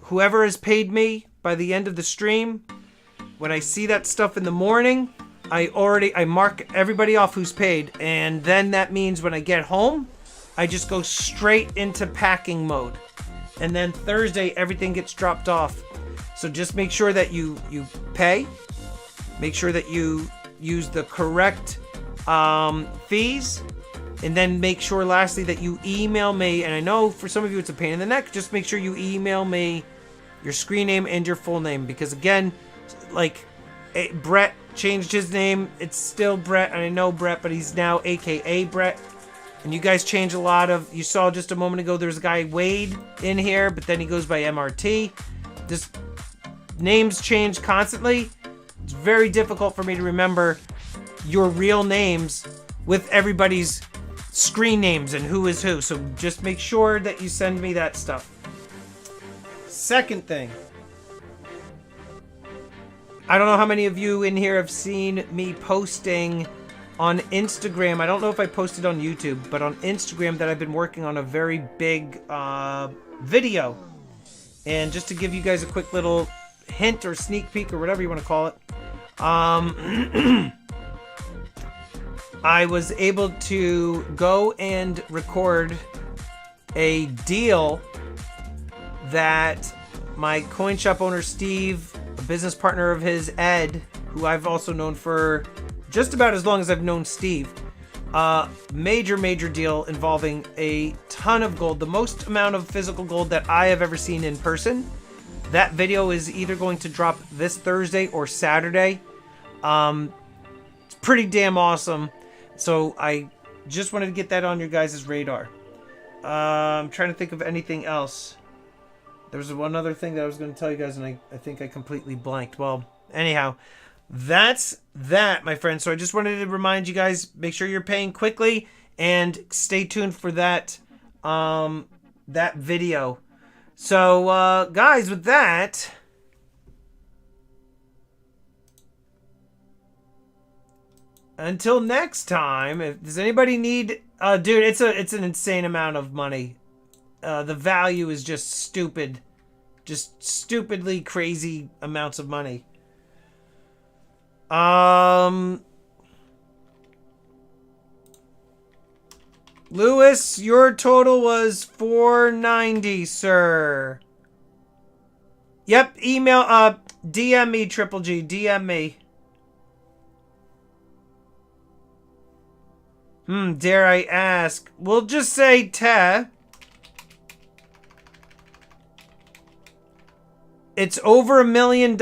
A: Whoever has paid me by the end of the stream, when I see that stuff in the morning, I mark everybody off who's paid. And then that means when I get home, I just go straight into packing mode. And then Thursday, everything gets dropped off. So just make sure that you pay. Make sure that you use the correct fees. And then make sure, lastly, that you email me. And I know for some of you it's a pain in the neck. Just make sure you email me your screen name and your full name, because again, like Brett changed his name. It's still Brett, and I know Brett, but he's now AKA Brett. And you guys change a lot of. You saw just a moment ago. There's a guy Wade in here, but then he goes by MRT. Just names change constantly. It's very difficult for me to remember your real names with everybody's screen names and who is who. So just make sure that you send me that stuff. Second thing. I don't know how many of you in here have seen me posting on Instagram. I don't know if I posted on YouTube, but on Instagram that I've been working on a very big video. And just to give you guys a quick little hint or sneak peek or whatever you want to call it. I was able to go and record a deal that my coin shop owner Steve, a business partner of his Ed, who I've also known for just about as long as I've known Steve, major deal involving a ton of gold, the most amount of physical gold that I have ever seen in person. That video is either going to drop this Thursday or Saturday. It's pretty damn awesome. So I just wanted to get that on your guys' radar. I'm trying to think of anything else. There was one other thing that I was going to tell you guys, and I think I completely blanked. Well, anyhow, that's that, my friends. So I just wanted to remind you guys, make sure you're paying quickly and stay tuned for that that video. So guys, with that, until next time, if does anybody need dude, it's an insane amount of money. The value is just stupid. Just stupidly crazy amounts of money. Lewis, your total was $490, sir. Yep, email DM me, Triple G, DM me. Dare I ask? We'll just say Te. It's over $1 million.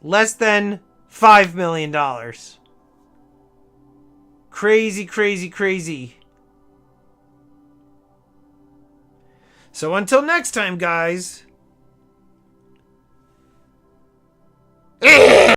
A: Less than $5 million. Crazy, crazy, crazy. So until next time, guys.